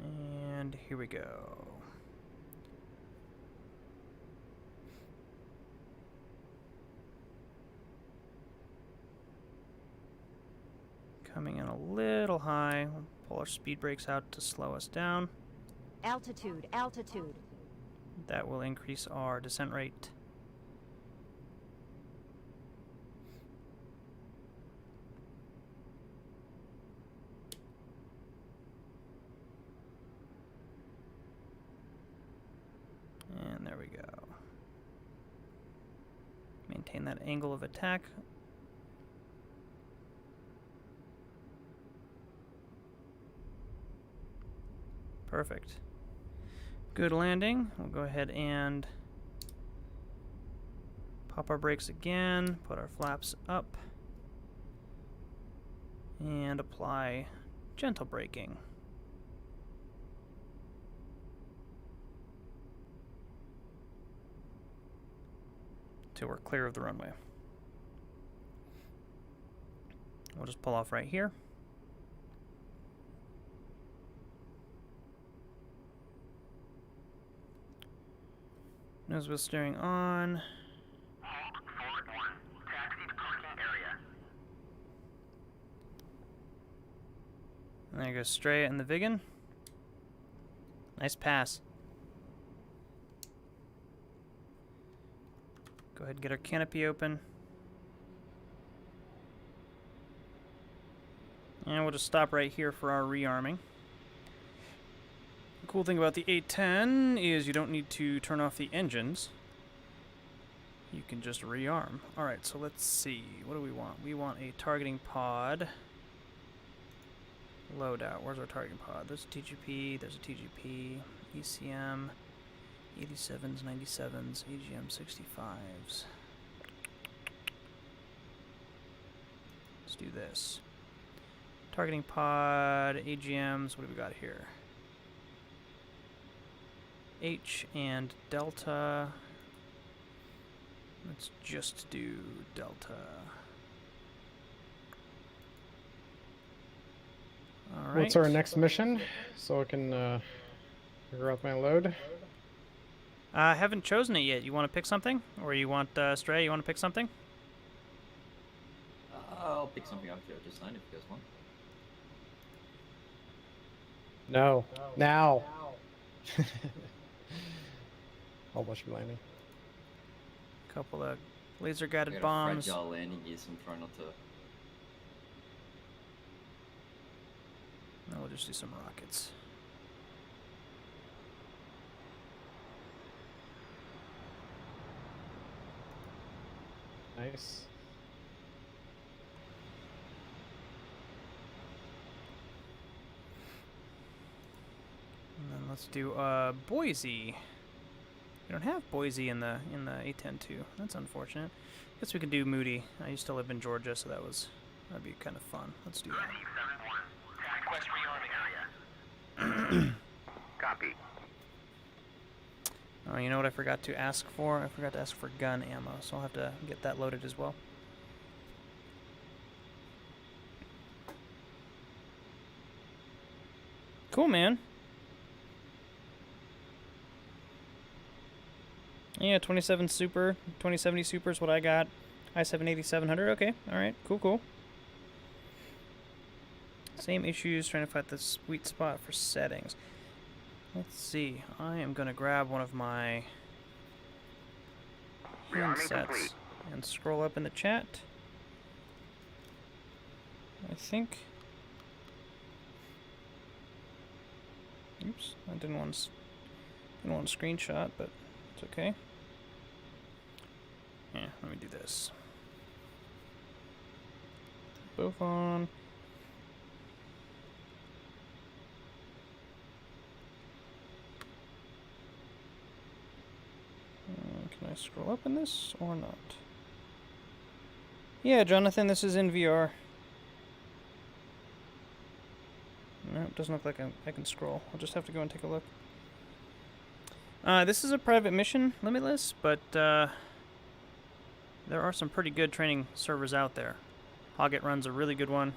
And here we go. Coming in a little high. We'll pull our speed brakes out to slow us down. Altitude, altitude. That will increase our descent rate. And there we go. Maintain that angle of attack. Perfect. Good landing. We'll go ahead and pop our brakes again, put our flaps up, and apply gentle braking. Till we're clear of the runway. We'll just pull off right here. Nose wheel steering on. And there goes Straya and the Vigan. Nice pass. Go ahead and get our canopy open. And we'll just stop right here for our rearming. The cool thing about the 810 is you don't need to turn off the engines. You can just rearm. Alright, so let's see. What do we want? We want a targeting pod. Loadout. Where's our targeting pod? There's a TGP, there's a TGP, ECM, 87s, 97s, AGM 65s. Let's do this. Targeting pod, AGMs, what do we got here? H and Delta. Let's just do Delta. All right. What's our next mission? So I can figure out my load. I haven't chosen it yet. You want to pick something? Or you want, Stray, you want to pick something? I'll pick something up here just 9 if you guys want. No. Now. I'll watch you landing. Couple of laser-guided I got bombs. a fragile landing gear, so I'm trying not to. And we'll just do some rockets. Nice. And then let's do Boise. We don't have Boise in the 810-2. That's unfortunate. Guess we could do Moody. I used to live in Georgia, so that'd be kind of fun. Let's do that. Request rearming area. Copy. Oh, you know what I forgot to ask for? I forgot to ask for gun ammo, so I'll have to get that loaded as well. Cool, man. Yeah, 27 Super, 2070 Super is what I got. i7 8700, okay, alright, cool. Same issues, trying to find the sweet spot for settings. Let's see, I am going to grab one of my handsets and scroll up in the chat. I think... Oops, I didn't want to screenshot, but it's okay. Yeah, let me do this. Both on. Can I scroll up in this or not? Yeah, Jonathan, this is in VR. No, it doesn't look like I can scroll. I'll just have to go and take a look. This is a private mission, Limitless, but there are some pretty good training servers out there. Hoggett runs a really good one.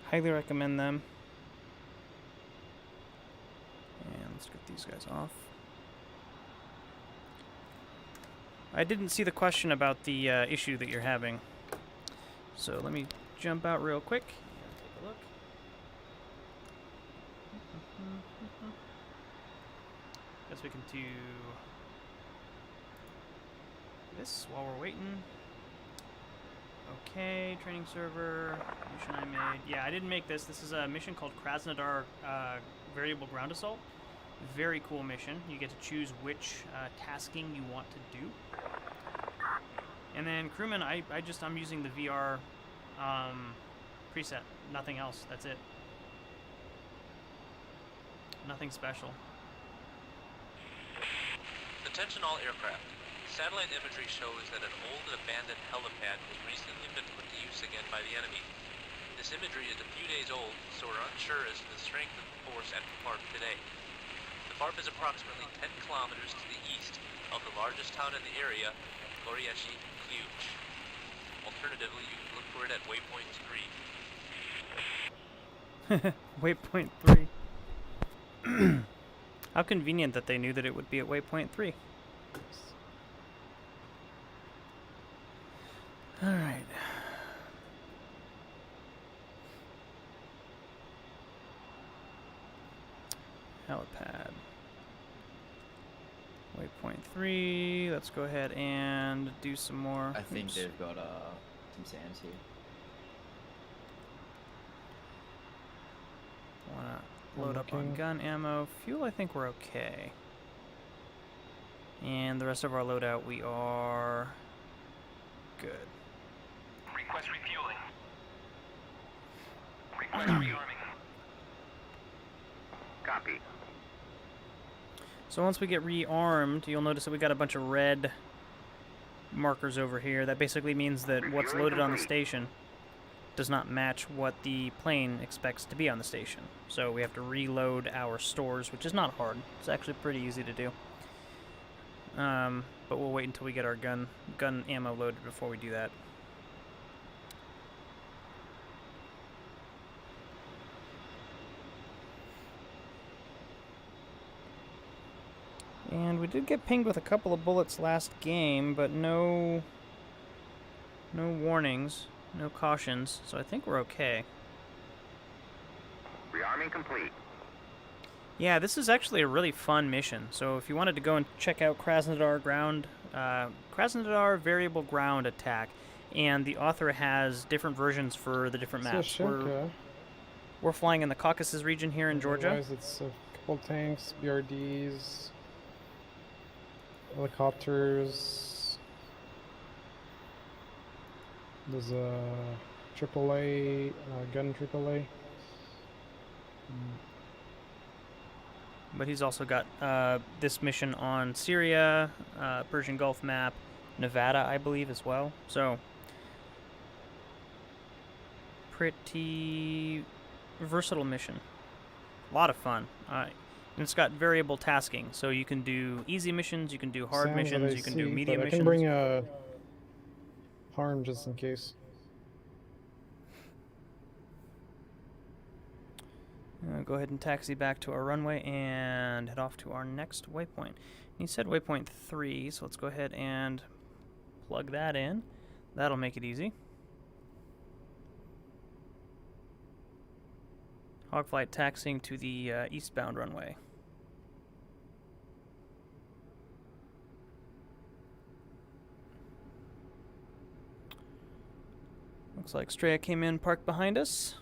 Highly recommend them. And let's get these guys off. I didn't see the question about the issue that you're having. So let me jump out real quick and take a look. Guess we can do this while we're waiting. Okay, training server, mission I made. Yeah, I didn't make this. This is a mission called Krasnodar Variable Ground Assault. Very cool mission. You get to choose which tasking you want to do. And then crewman, I'm using the VR preset. Nothing else. That's it. Nothing special. Attention all aircraft. Satellite imagery shows that an old and abandoned helipad has recently been put to use again by the enemy. This imagery is a few days old, so we're unsure as to the strength of the force at the FARP today. The FARP is approximately 10 kilometers to the east of the largest town in the area, Goryeshi Huge. Alternatively, you can look for it at waypoint 3. Waypoint 3. How convenient that they knew that it would be at waypoint 3. Alright. Helipad. Waypoint 3. Let's go ahead and do some more. I think Oops. they've got some sands here. Wanna load up on looking. gun ammo. Fuel, I think we're okay. And the rest of our loadout, we are good. Request refueling. Request rearming. Copy. So once we get rearmed, you'll notice that we got a bunch of red markers over here. That basically means that what's loaded on the station does not match what the plane expects to be on the station. So we have to reload our stores, which is not hard. It's actually pretty easy to do. But we'll wait until we get our gun ammo loaded before we do that. And we did get pinged with a couple of bullets last game, but no warnings, no cautions, so I think we're okay. Rearming complete. Yeah, this is actually a really fun mission. So if you wanted to go and check out Krasnodar Krasnodar variable ground attack, and the author has different versions for the different maps. We're flying in the Caucasus region here in Georgia. Otherwise it's a couple tanks, BRDs, helicopters. There's a AAA, gun AAA. But he's also got this mission on Syria, Persian Gulf map, Nevada, I believe, as well. So, pretty versatile mission. A lot of fun. And it's got variable tasking, so you can do easy missions, you can do hard Sounds that missions, I you can see, do but medium I missions. can bring a harm just in case. Go ahead and taxi back to our runway and head off to our next waypoint. You said waypoint 3, so let's go ahead and plug that in. That'll make it easy. Hogflight taxiing to the eastbound runway. Looks like Straya came in, parked behind us.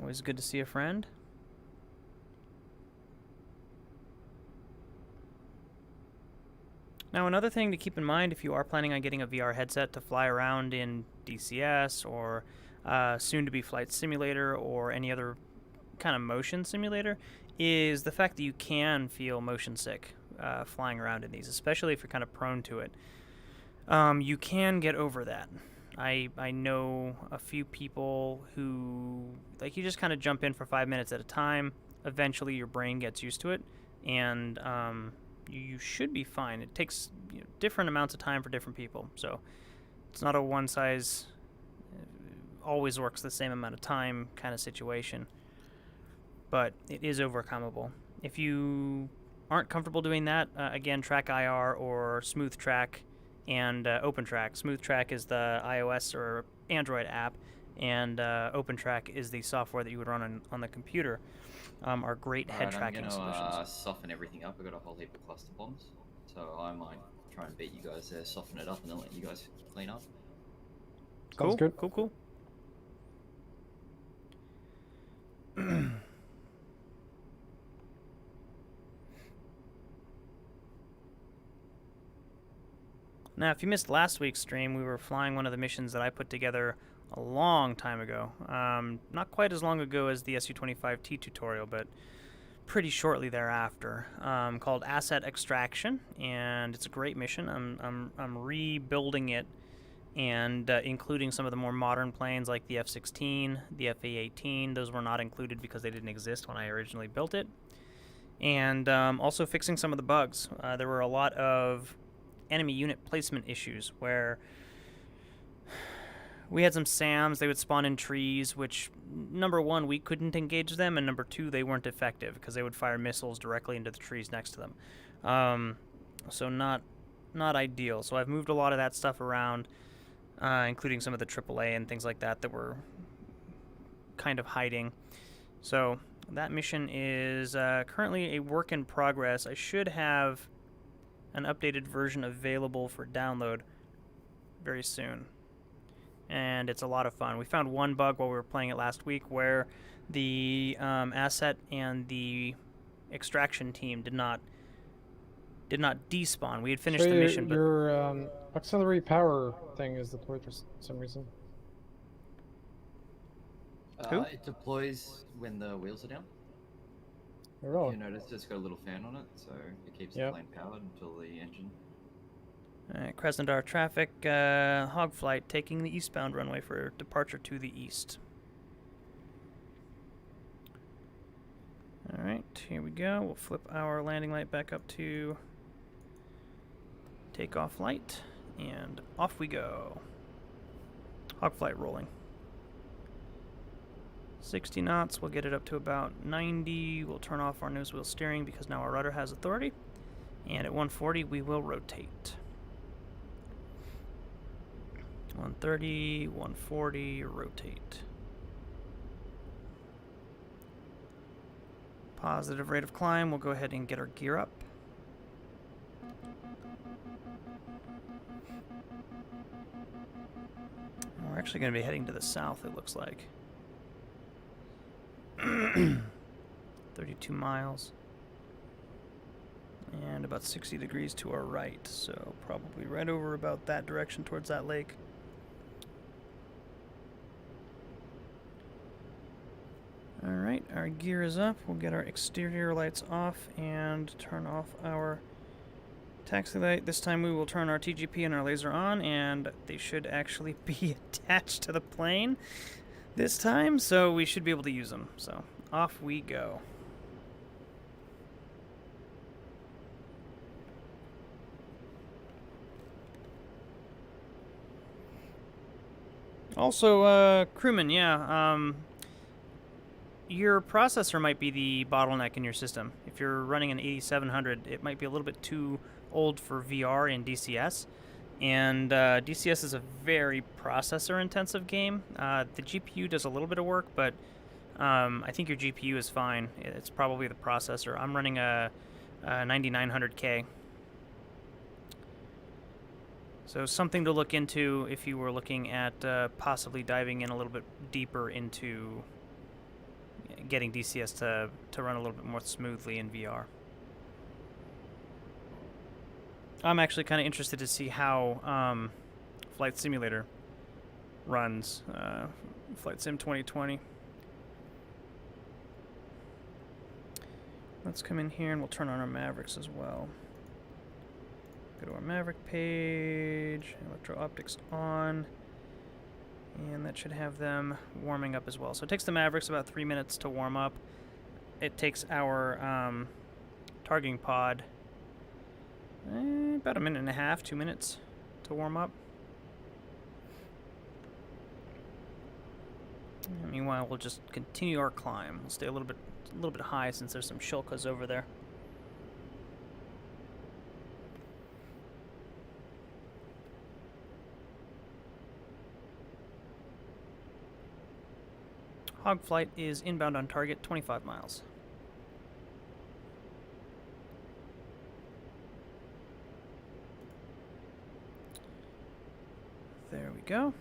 Always good to see a friend. Now, another thing to keep in mind if you are planning on getting a VR headset to fly around in DCS or soon-to-be Flight Simulator or any other kind of motion simulator is the fact that you can feel motion sick flying around in these, especially if you're kind of prone to it. You can get over that. I know a few people who, like, you just kind of jump in for 5 minutes at a time. Eventually your brain gets used to it, and you should be fine. It takes different amounts of time for different people, so it's not a one size always works the same amount of time kind of situation, but it is overcomable. If you aren't comfortable doing that, again, Track IR or Smooth Track and OpenTrack. Smooth Track is the iOS or Android app, and OpenTrack is the software that you would run on the computer. Are great head tracking I'm solutions. gonna soften everything up. I've got a whole heap of cluster bombs, so I might try and beat you guys there, soften it up, and then let you guys clean up. Cool, good. cool. Now, if you missed last week's stream, we were flying one of the missions that I put together a long time ago. Not quite as long ago as the SU-25T tutorial, but pretty shortly thereafter, called Asset Extraction, and it's a great mission. I'm rebuilding it and including some of the more modern planes like the F-16, the FA-18. Those were not included because they didn't exist when I originally built it. And also fixing some of the bugs. There were a lot of enemy unit placement issues where we had some SAMs. They would spawn in trees, which, number one, we couldn't engage them, and number two, they weren't effective because they would fire missiles directly into the trees next to them. So not ideal. So I've moved a lot of that stuff around, including some of the AAA and things like that that were kind of hiding. So that mission is currently a work in progress. I should have an updated version available for download very soon. And it's a lot of fun. We found one bug while we were playing it last week where the asset and the extraction team did not despawn. We had finished the mission, but your auxiliary power thing is deployed for some reason. Who? It deploys when the wheels are down. Oh, You notice it's got a little fan on it, so it keeps the Yep. plane powered until the engine. Krasnodar traffic, hog flight taking the eastbound runway for departure to the east. Alright, here we go. We'll flip our landing light back up to takeoff light, and off we go. Hog flight rolling. 60 knots, we'll get it up to about 90. We'll turn off our nose wheel steering because now our rudder has authority. And at 140, we will rotate. 130, 140, rotate. Positive rate of climb, we'll go ahead and get our gear up. We're actually going to be heading to the south, it looks like. 32 miles. And about 60 degrees to our right, so probably right over about that direction towards that lake. Alright, our gear is up. We'll get our exterior lights off and turn off our taxi light. This time we will turn our TGP and our laser on, and they should actually be attached to the plane this time, so we should be able to use them. So, off we go. Also, crewman, yeah, your processor might be the bottleneck in your system. If you're running an 8700, it might be a little bit too old for VR in DCS. And DCS is a very processor-intensive game. The GPU does a little bit of work, but I think your GPU is fine. It's probably the processor. I'm running a 9900K. So something to look into if you were looking at possibly diving in a little bit deeper into getting DCS to run a little bit more smoothly in VR. I'm actually kind of interested to see how Flight Simulator runs. Flight Sim 2020. Let's come in here and we'll turn on our Mavericks as well. Go to our Maverick page, electro-optics on, and that should have them warming up as well. So it takes the Mavericks about 3 minutes to warm up. It takes our targeting pod about a minute and a half, 2 minutes to warm up. And meanwhile, we'll just continue our climb. We'll stay a little bit high since there's some shulkas over there. Hog flight is inbound on target, 25 miles. There we go.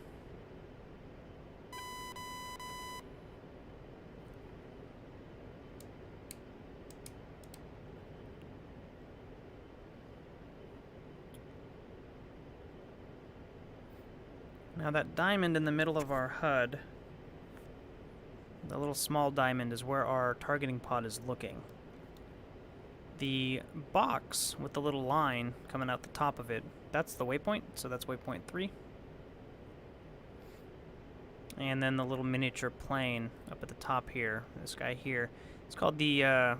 Now that diamond in the middle of our HUD, the little small diamond, is where our targeting pod is looking. The box with the little line coming out the top of it, that's the waypoint, so that's waypoint 3. And then the little miniature plane up at the top here, this guy here, it's called the, I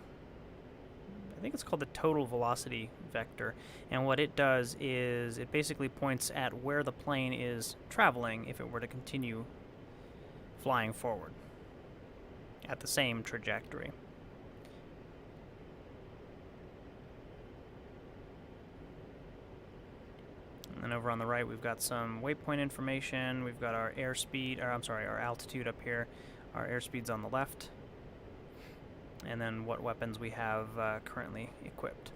think it's called the total velocity vector. And what it does is it basically points at where the plane is traveling if it were to continue flying forward at the same trajectory. And then over on the right, we've got some waypoint information. We've got our airspeed, or I'm sorry, our altitude up here. Our airspeed's on the left. And then what weapons we have currently equipped.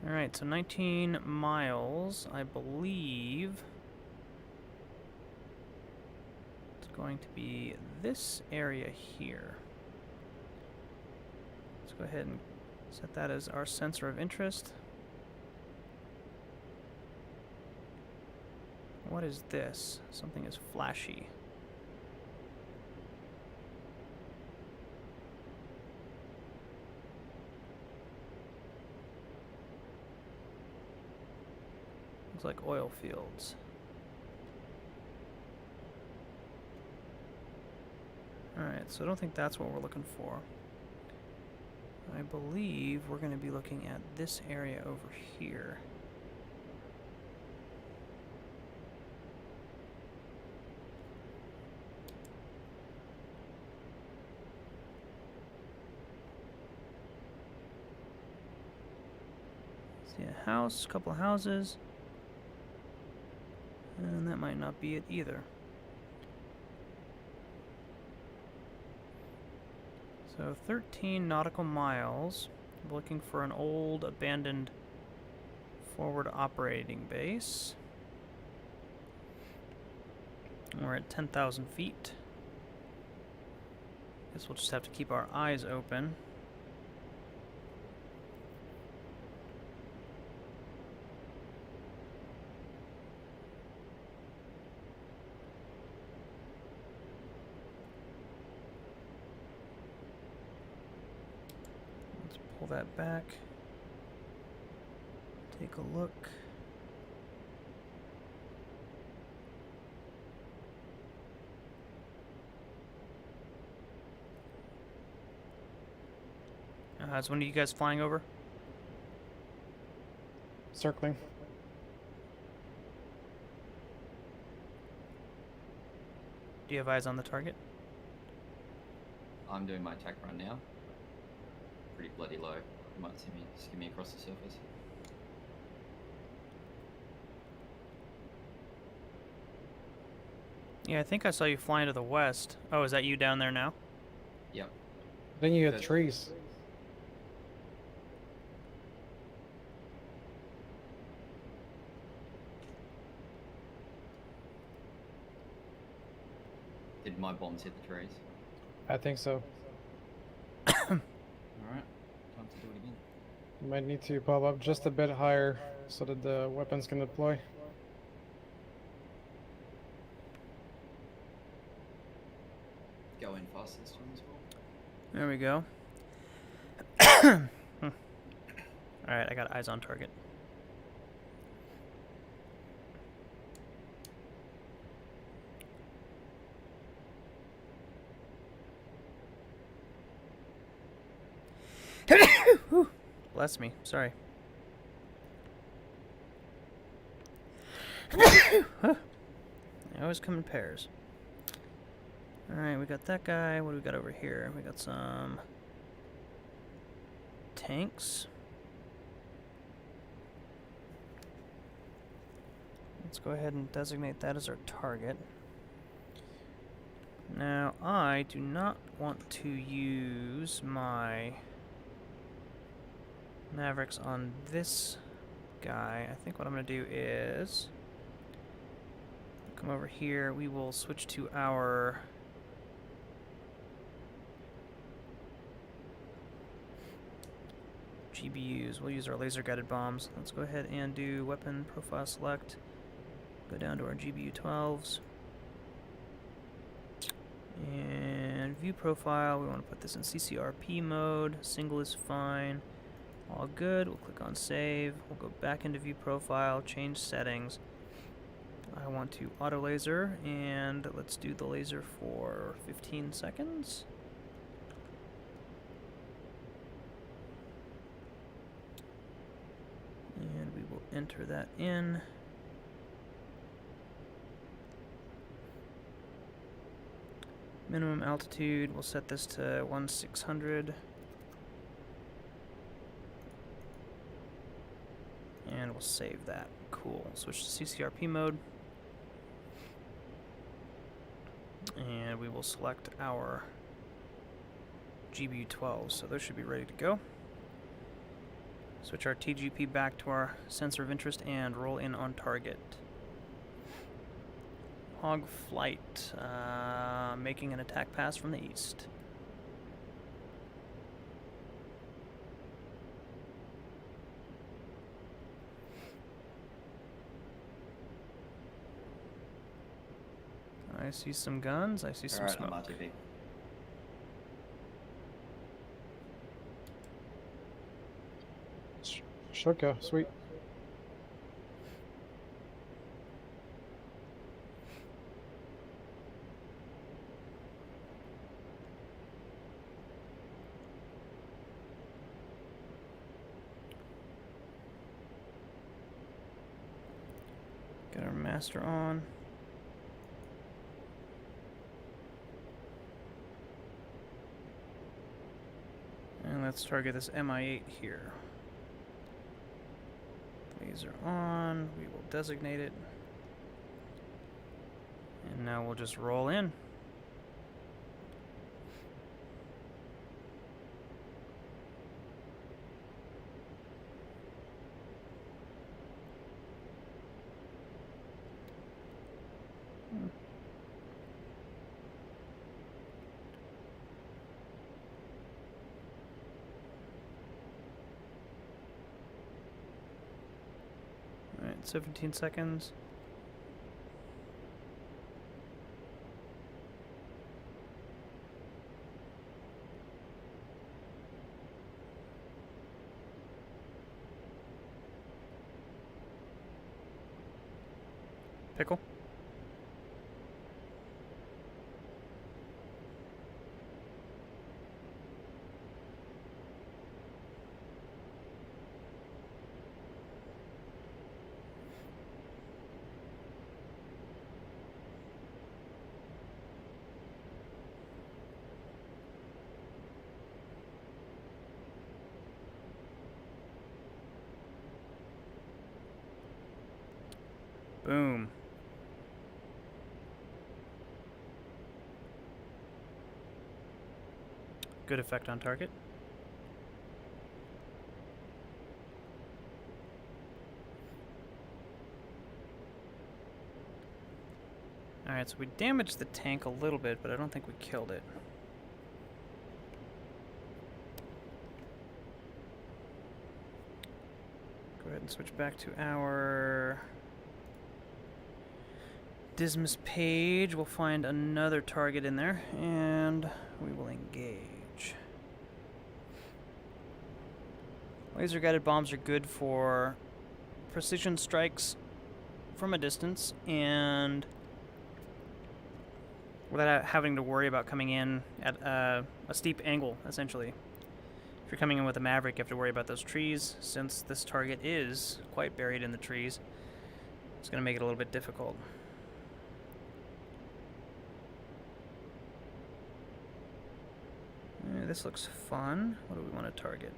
Alright, so 19 miles, I believe. It's going to be this area here. Let's go ahead and set that as our sensor of interest. What is this? Something is flashy. Looks like oil fields. Alright, so I don't think that's what we're looking for. I believe we're going to be looking at this area over here. See a house, a couple of houses. And that might not be it either. So 13 nautical miles. We're looking for an old abandoned forward operating base. We're at 10,000 feet. Guess we'll just have to keep our eyes open. Pull that back. Take a look. So when are you guys flying over? Circling. Do you have eyes on the target? I'm doing my attack run now. Pretty bloody low. You might see me skimming across the surface. Yeah, I think I saw you flying to the west. Oh, is that you down there now? Yep. Then you hit Good. trees. Did my bombs hit the trees? I think so. Alright. Time to do it again. You might need to pop up just a bit higher so that the weapons can deploy. Go in fast this time as well. There we go. Alright, I got eyes on target. Whew. Bless me, sorry. They always come in pairs. Alright, we got that guy. What do we got over here? We got some tanks. Let's go ahead and designate that as our target. Now, I do not want to use my Mavericks on this guy. I think what I'm going to do is come over here. We will switch to our GBUs. We'll use our laser guided bombs. Let's go ahead and do weapon profile select. Go down to our GBU 12s. And view profile, we want to put this in CCRP mode. Single is fine. All good. We'll click on save. We'll go back into view profile, change settings. I want to auto laser, and let's do the laser for 15 seconds. And we will enter that in. Minimum altitude, we'll set this to 1600. And we'll save that. Cool. Switch to CCRP mode. And we will select our GBU 12, so those should be ready to go. Switch our TGP back to our sensor of interest and roll in on target. Hog flight, making an attack pass from the east. I see some guns, I see some Alright, smoke. I'm RTB. Should go. Sweet. Got our master on. And let's target this MI8 here. Laser on, we will designate it. And now we'll just roll in. Alright, 17 seconds. Pickle. Boom. Good effect on target. Alright, so we damaged the tank a little bit, but I don't think we killed it. Go ahead and switch back to our Dismas page. We'll find another target in there, and we will engage. Laser-guided bombs are good for precision strikes from a distance, and without having to worry about coming in at a steep angle, essentially. If you're coming in with a Maverick, you have to worry about those trees. Since this target is quite buried in the trees, it's going to make it a little bit difficult. This looks fun. What do we want to target?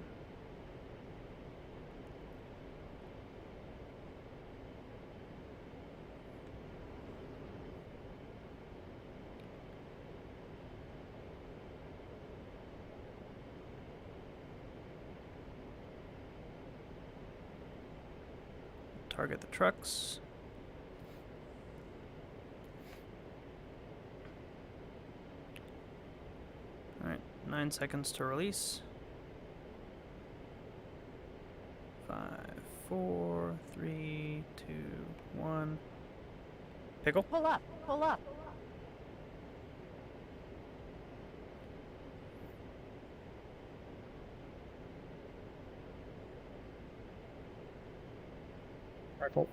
Target the trucks. Alright, 9 seconds to release. 5, 4, 3, 2, 1. Pickle? Pull up, pull up. Rifle.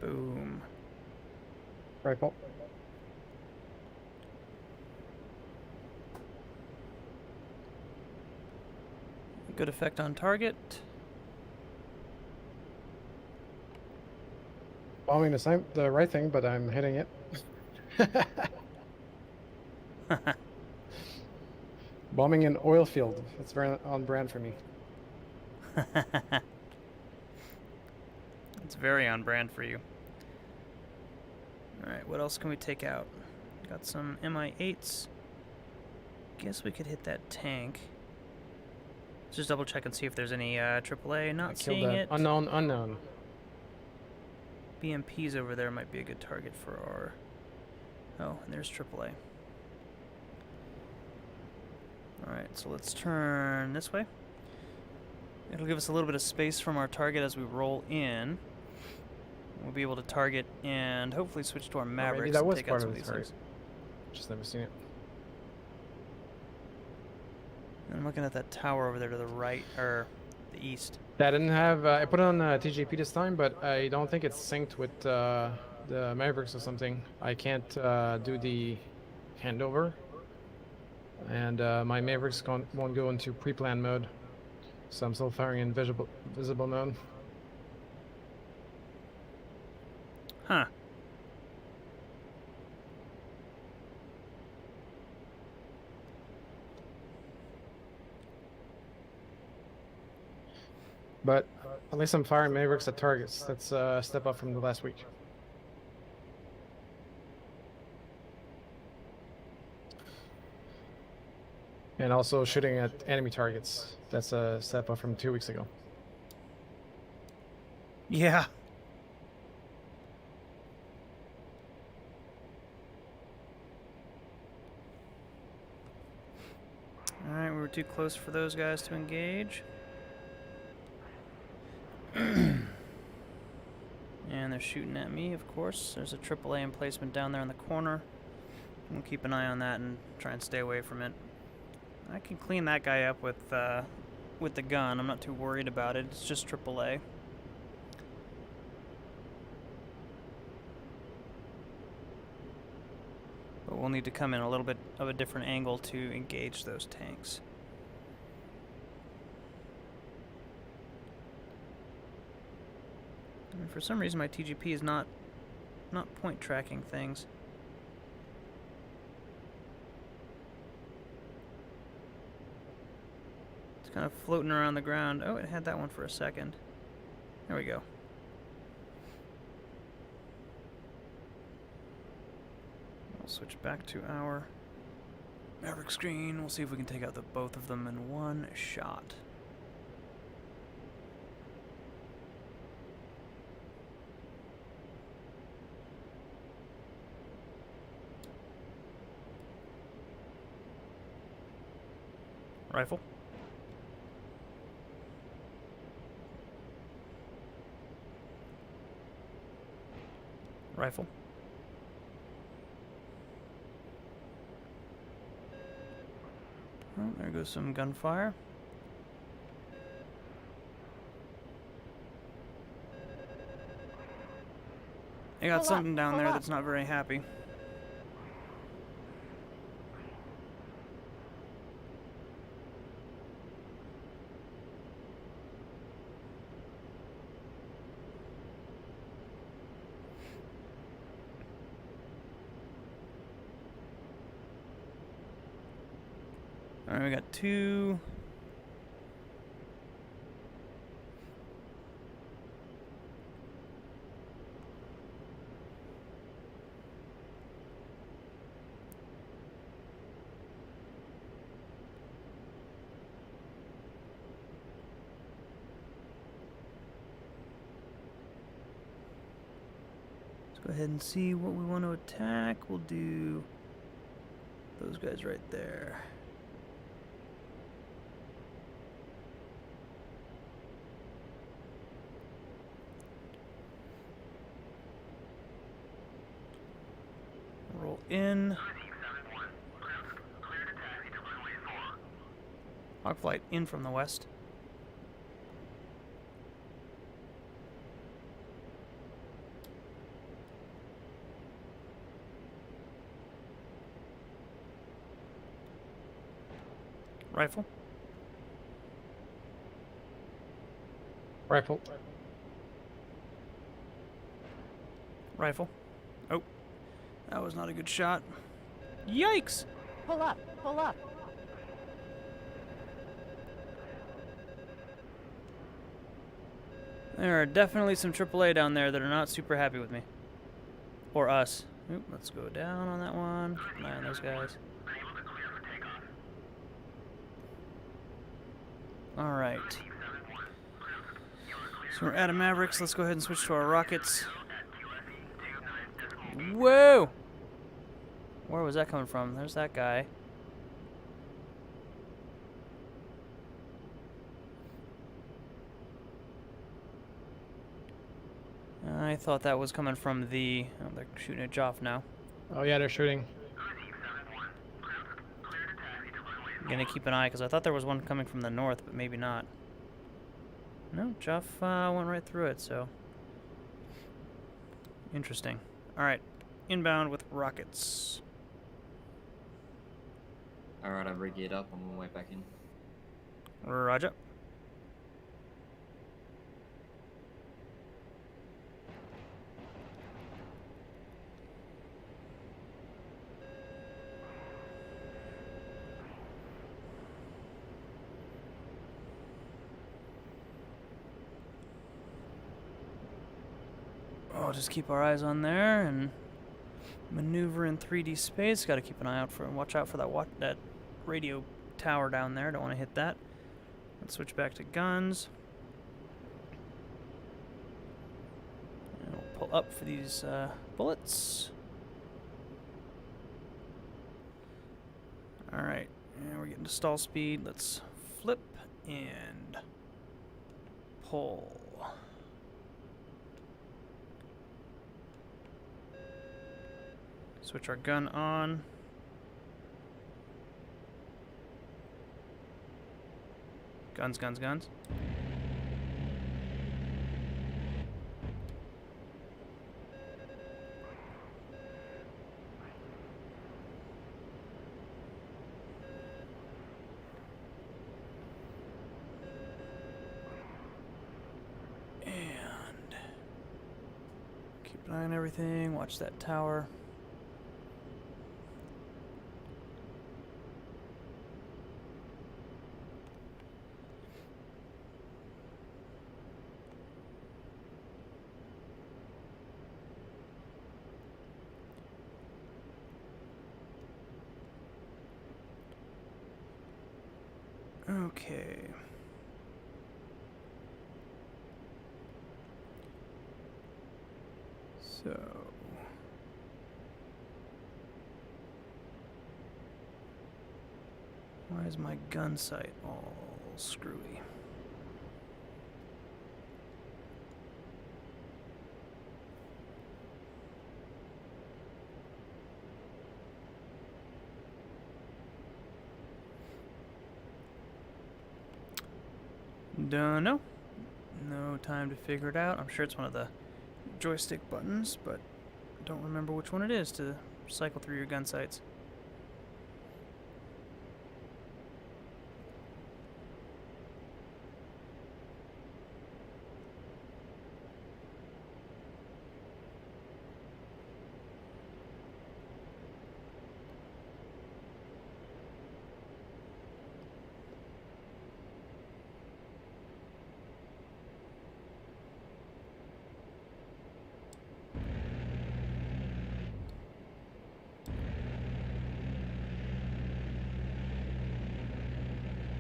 Boom. Rifle. Good effect on target. Bombing the right thing, but I'm hitting it. Bombing an oil field. It's very on brand for me. It's very on brand for you. Alright, what else can we take out? Got some MI8s. Guess we could hit that tank. Let's just double check and see if there's any AAA. Not Killed seeing that it. unknown. BMPs over there might be a good target for our... Oh, and there's AAA. Alright, so let's turn this way. It'll give us a little bit of space from our target as we roll in. We'll be able to target and hopefully switch to our Mavericks Maybe that and was take out part some of of the these target. things. Just never seen it. I'm looking at that tower over there to the right, or the east. That didn't have. I put it on TGP this time, but I don't think it's synced with the Mavericks or something. I can't do the handover, and my Mavericks won't go into pre-plan mode, so I'm still firing in visible mode. Huh. But at least I'm firing Mavericks at targets. That's a step up from the last week. And also shooting at enemy targets. That's a step up from 2 weeks ago. Yeah. Alright, we were too close for those guys to engage. And they're shooting at me, of course. There's a AAA emplacement down there in the corner. We'll keep an eye on that and try and stay away from it. I can clean that guy up with the gun. I'm not too worried about it. It's just AAA. But we'll need to come in a little bit of a different angle to engage those tanks. And for some reason my TGP is not point tracking things. It's kind of floating around the ground. Oh, it had that one for a second. There we go. We'll switch back to our Maverick screen. We'll see if we can take out both of them in one shot. Rifle. Rifle. Oh, there goes some gunfire. I got Pull up, something down pull there up. that's not very happy. Alright, we got two. Go ahead and see what we want to attack. We'll do those guys right there. Roll in. Hog flight in from the west. Rifle. Rifle. Rifle. Oh. That was not a good shot. Yikes! Pull up, pull up. There are definitely some AAA down there that are not super happy with me. Or us. Oop, let's go down on that one. Keep an eye on those guys. Alright. So we're out of Mavericks. Let's go ahead and switch to our rockets. Whoa! Where was that coming from? There's that guy. I thought that was coming from the... Oh, they're shooting at Joff now. Oh yeah, they're shooting. I'm gonna keep an eye, because I thought there was one coming from the north, but maybe not. No, Joff went right through it, so... Interesting. Alright, inbound with rockets. Alright, I've re-geared up. I'm on my way back in. Roger. I'll just keep our eyes on there and maneuver in 3D space. Got to keep an eye out for and watch out for that radio tower down there. Don't want to hit that. Let's switch back to guns. And we'll pull up for these bullets. All right, and we're getting to stall speed. Let's flip and pull. Switch our gun on. Guns, guns, guns. And keep an eye on everything. Watch that tower. Okay. So why is my gun sight all screwy? Don't know. No time to figure it out. I'm sure it's one of the joystick buttons, but I don't remember which one it is to cycle through your gun sights.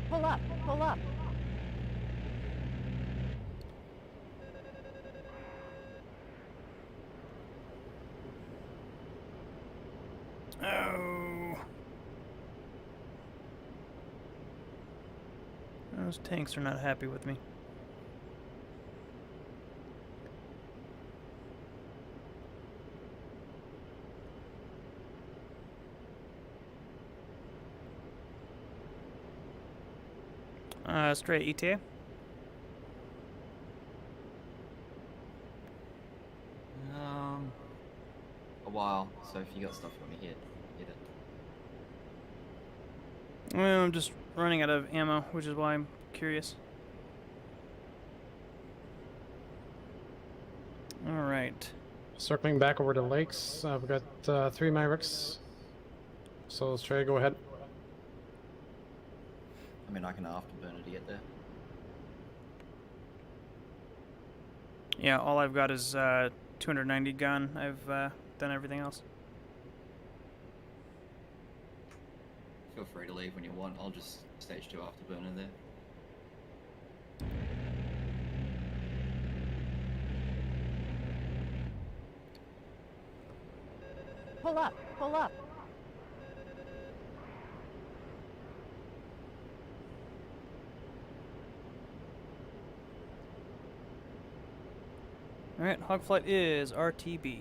Pull up, pull up. Oh. Those tanks are not happy with me. Straight ETA. A while. So if you got stuff you want to hit it. Well, I'm just running out of ammo, which is why I'm curious. Alright. Circling back over the lakes, I've got 3 Mavericks. So let's try to go ahead. I mean, I can afterburner to get there. Yeah, all I've got is 290 gun. I've done everything else. Feel free to leave when you want. I'll just stage 2 afterburner there. Pull up. Pull up. Alright, hog flight is RTB.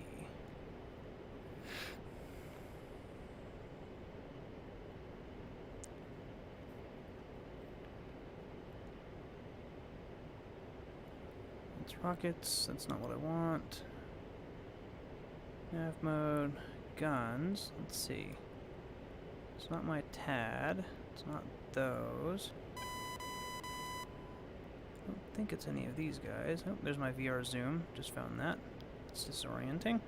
It's rockets, that's not what I want. Nav mode, guns, let's see. It's not my TAD, it's not those. I don't think it's any of these guys. Oh, there's my VR zoom. Just found that. It's disorienting.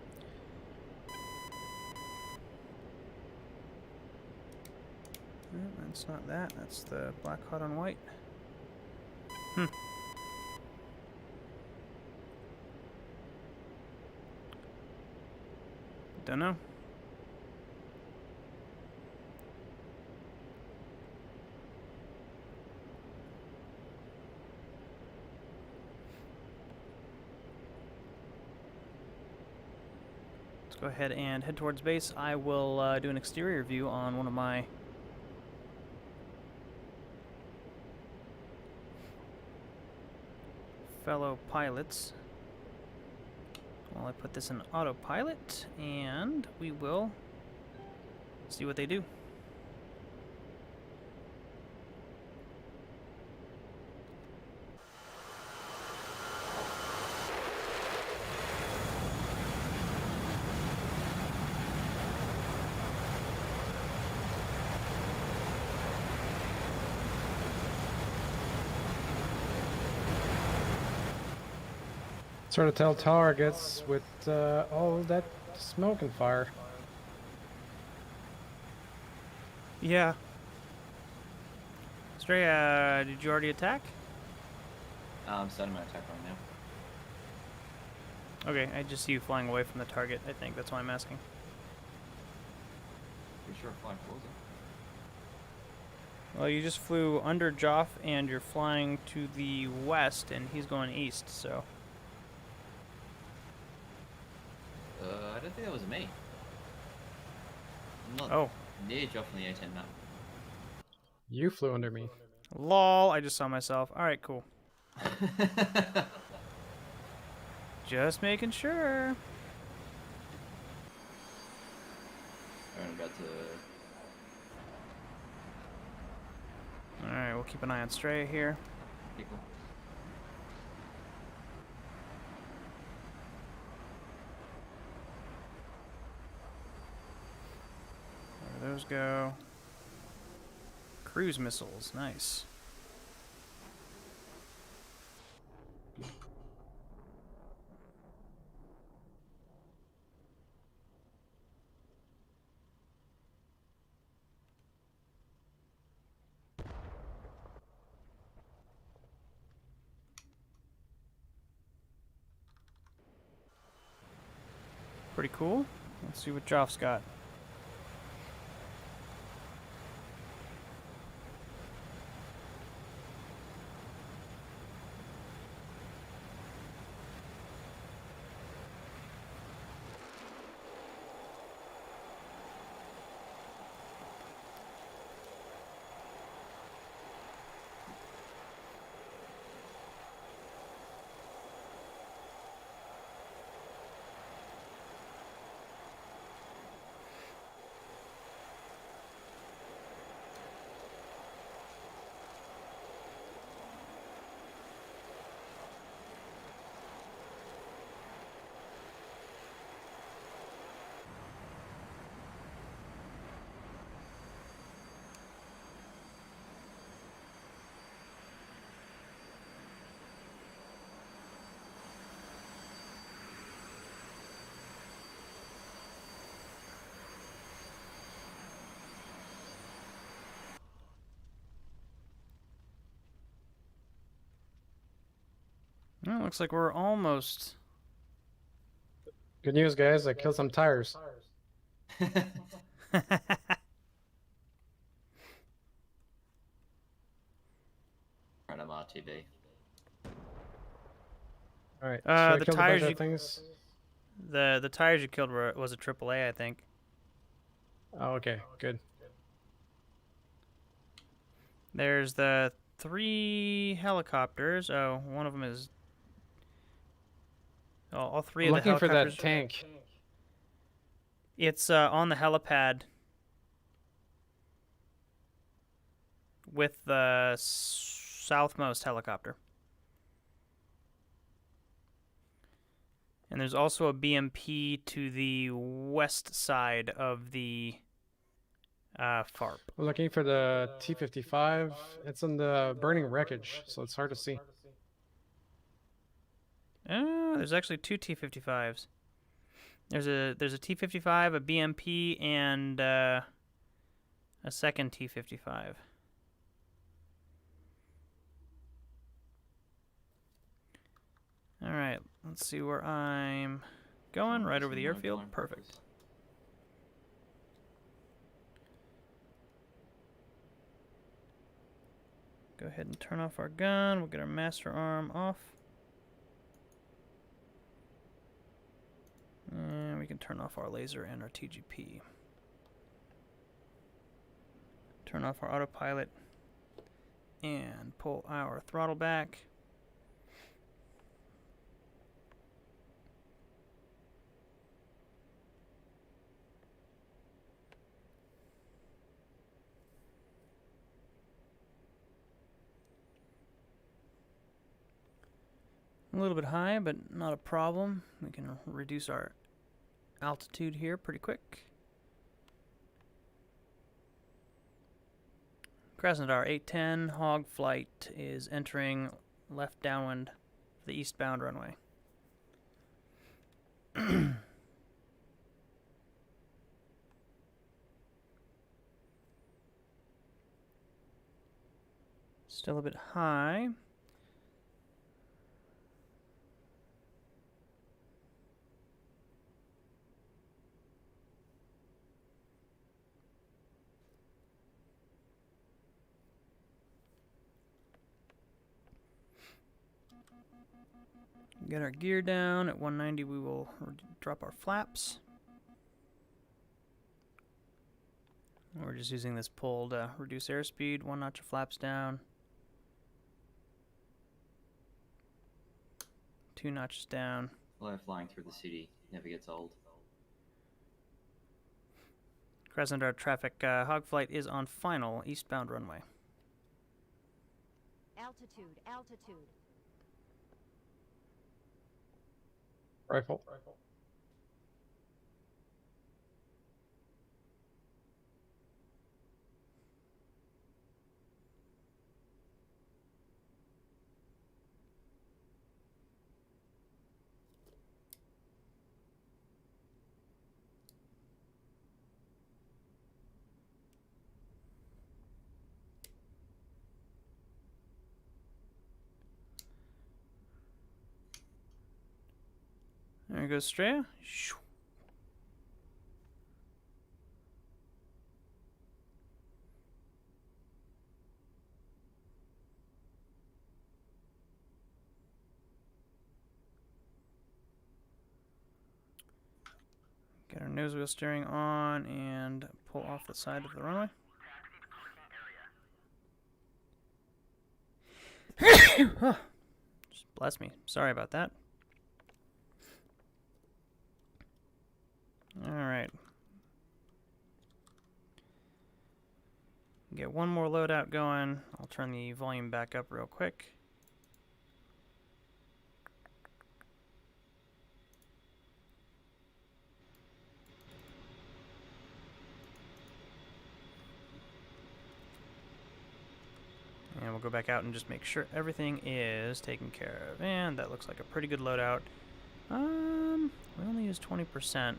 That's not that. That's the black hot on white. Don't know. Let's go ahead and head towards base. I will do an exterior view on one of my fellow pilots while I put this in autopilot, and we will see what they do. Sort of tell targets with all that smoke and fire. Yeah. Stray, did you already attack? I'm starting my attack right now. Okay, I just see you flying away from the target, I think. That's why I'm asking. Pretty sure I fly towards it. Well, you just flew under Joff, and you're flying to the west, and he's going east, so... I don't think that was me. I'm not Oh. near Joff on the A10 map. You flew under me. Lol, I just saw myself. Alright, cool. Just making sure. I'm about to Alright, we'll keep an eye on Stray here. pickle. There those go. Cruise missiles, nice. Pretty cool. Let's see what Joff's got. Well, looks like we're almost. Good news, guys. I killed some tires. Random RTB. All right. Uh, so I the killed a bunch tires of you- things. The tires you killed was a AAA, I think. Oh, okay. Good. There's the 3 helicopters. Oh, one of them is. Oh, all 3 I'm of the looking for helicopters. that tank. It's on the helipad with the southmost helicopter. And there's also a BMP to the west side of the FARP. I'm looking for the T-55. It's in the burning wreckage, so it's hard to see. Oh, there's actually 2 T-55s. There's a T-55, a BMP, and a second T-55. All right, let's see where I'm going. Right over the airfield. Perfect. Go ahead and turn off our gun. We'll get our master arm off. And we can turn off our laser and our TGP. Turn off our autopilot. And pull our throttle back. A little bit high, but not a problem. We can reduce our altitude here pretty quick. Krasnodar 810, hog flight is entering left downwind for the eastbound runway. Still a bit high. Get our gear down. At 190 we will drop our flaps. We're just using this pull to reduce airspeed. 1 notch of flaps down. 2 notches down. Hello, flying through the city. Never gets old. Krasnodar traffic hog flight is on final eastbound runway. Altitude, altitude. Rifle. There goes Straya. Get our nose wheel steering on and pull off the side of the runway. Just bless me. Sorry about that. Alright. Get one more loadout going. I'll turn the volume back up real quick. And we'll go back out and just make sure everything is taken care of. And that looks like a pretty good loadout. We only use 20%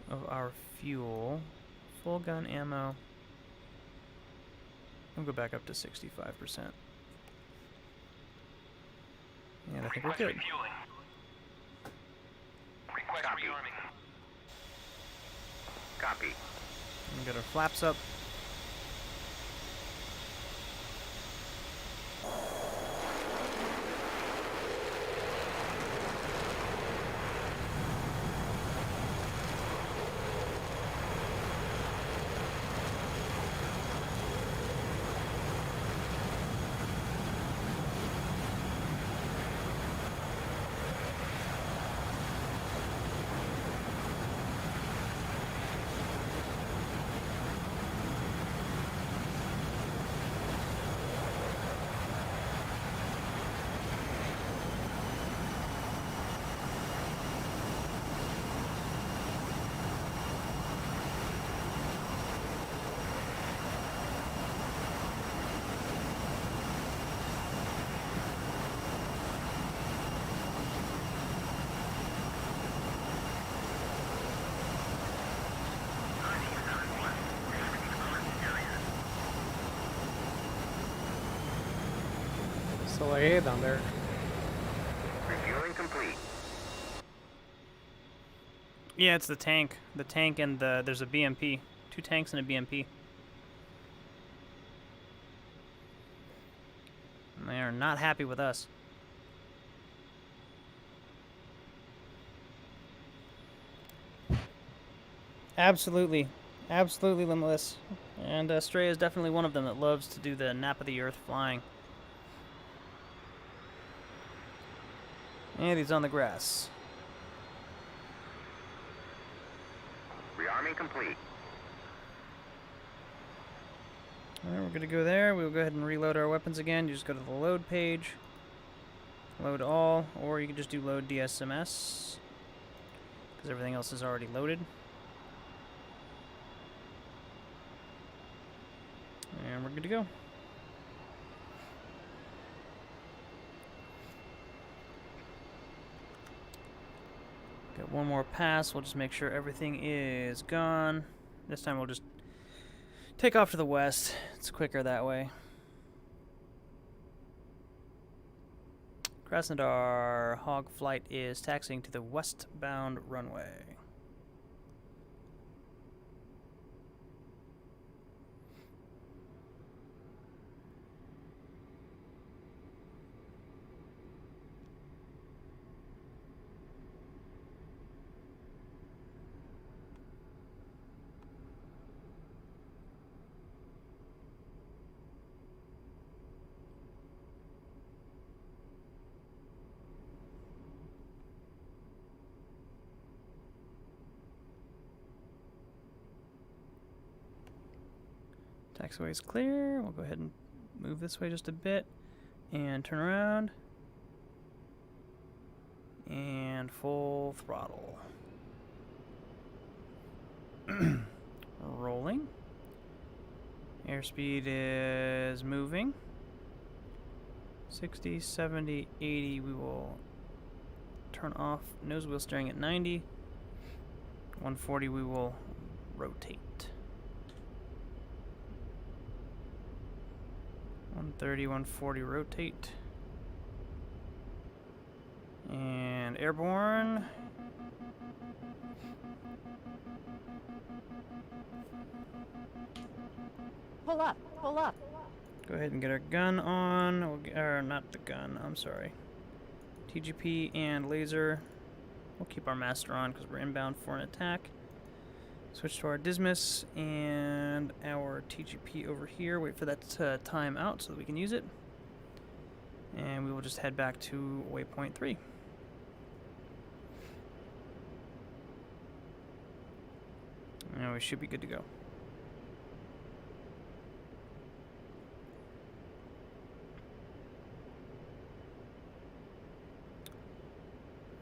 of our fuel. Full gun ammo. We'll go back up to 65%. I think we're Request good. refueling. Request rearming. Copy. And get our flaps up. So like, hey, down there. Refueling complete. Yeah, it's the tank. The tank and there's a BMP. 2 tanks and a BMP. And they are not happy with us. Absolutely. Absolutely limitless. And Stray is definitely one of them that loves to do the nap of the earth flying. And he's on the grass. Rearming complete. Alright, we're good to go there. We'll go ahead and reload our weapons again. You just go to the load page. Load all, or you can just do load DSMS. Because everything else is already loaded. And we're good to go. Got one more pass. We'll just make sure everything is gone. This time we'll just take off to the west. It's quicker that way. Krasnodar hog flight is taxiing to the westbound runway. Taxiway is clear. We'll go ahead and move this way just a bit and turn around. And full throttle. Rolling. Airspeed is moving. 60, 70, 80. We will turn off. Nose wheel steering at 90. 140 we will rotate. 130, 140 rotate. And airborne. Pull up, pull up. Go ahead and get our gun on. Or not the gun, I'm sorry. TGP and laser. We'll keep our master on because we're inbound for an attack. Switch to our Dismas and our TGP over here. Wait for that to time out so that we can use it. And we will just head back to waypoint 3. And we should be good to go.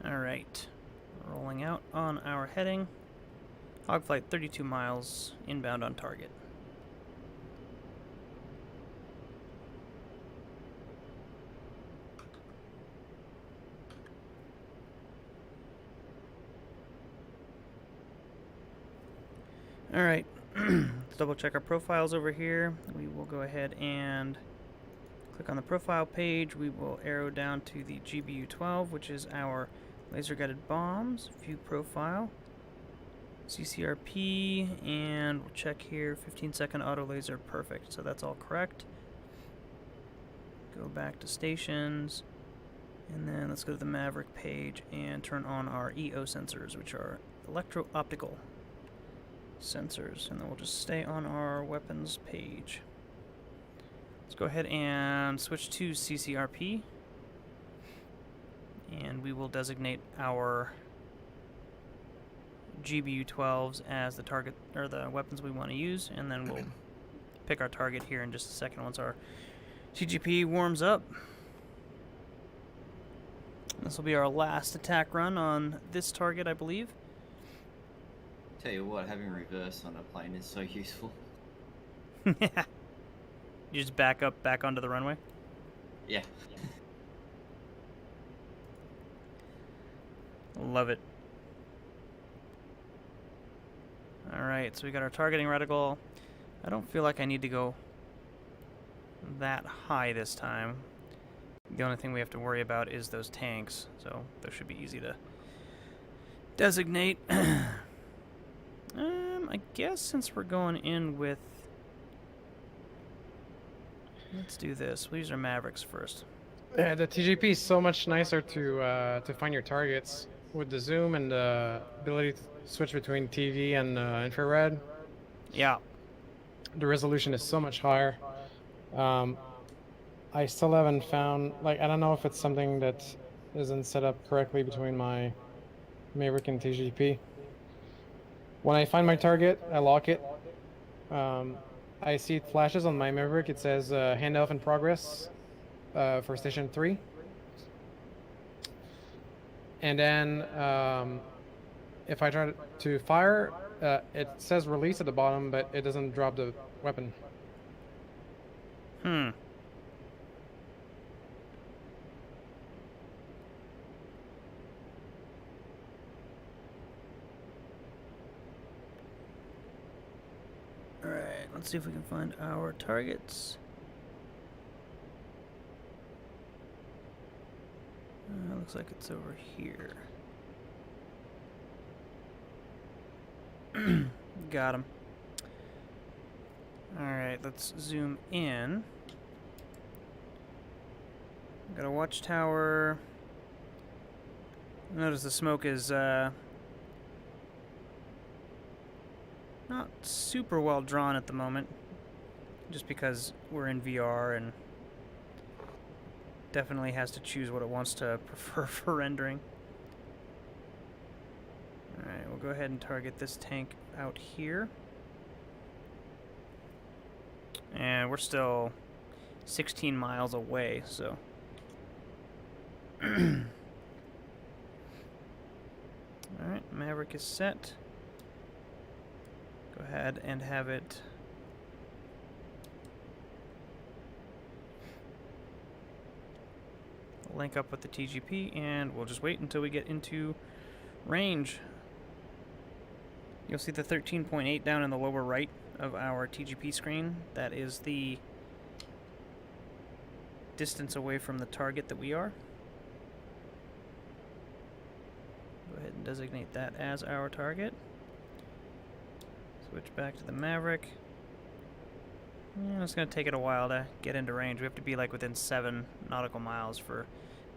Alright. Rolling out on our heading. Hog flight 32 miles, inbound on target. Alright, let's double check our profiles over here. We will go ahead and Click on the profile page. We will arrow down to the GBU-12, which is our laser-guided bombs. View profile. CCRP, and we'll check here. 15-second auto laser. Perfect. So that's all correct. Go back to stations. And then let's go to the Maverick page and turn on our EO sensors, which are electro-optical sensors. And then we'll just stay on our weapons page. Let's go ahead and switch to CCRP. And we will designate our GBU-12s as the target, or the weapons we want to use. And then we'll pick our target here in just a second once our TGP warms up. This will be our last attack run on this target, I believe. Tell you what, having reverse on a plane is so useful. You just back up, back onto the runway? Yeah. Love it. Alright, so we got our targeting reticle. I don't feel like I need to go that high this time. The only thing we have to worry about is those tanks, so those should be easy to designate. I guess since we're going in with... Let's do this. We'll use our Mavericks first. Yeah, the TGP is so much nicer to find your targets with the zoom and the ability to switch between TV and infrared. Yeah. The resolution is so much higher. I still haven't found, like, I don't know if it's something that isn't set up correctly between my Maverick and TGP. When I find my target, I lock it. I see it flashes on my Maverick. It says handoff in progress for station 3. And then if I try to fire, it says release at the bottom, but it doesn't drop the weapon. Alright, let's see if we can find our targets. Looks like it's over here. Got him. Alright, let's zoom in. Got a watchtower. Notice the smoke is not super well drawn at the moment, just because we're in VR and definitely has to choose what it wants to prefer for rendering. Alright, we'll go ahead and target this tank out here. And we're still 16 miles away, so... Alright, Maverick is set. Go ahead and have it link up with the TGP, and we'll just wait until we get into range. You'll see the 13.8 down in the lower right of our TGP screen. That is the distance away from the target that we are. Go ahead and designate that as our target. Switch back to the Maverick. Yeah, it's going to take it a while to get into range. We have to be like within 7 nautical miles for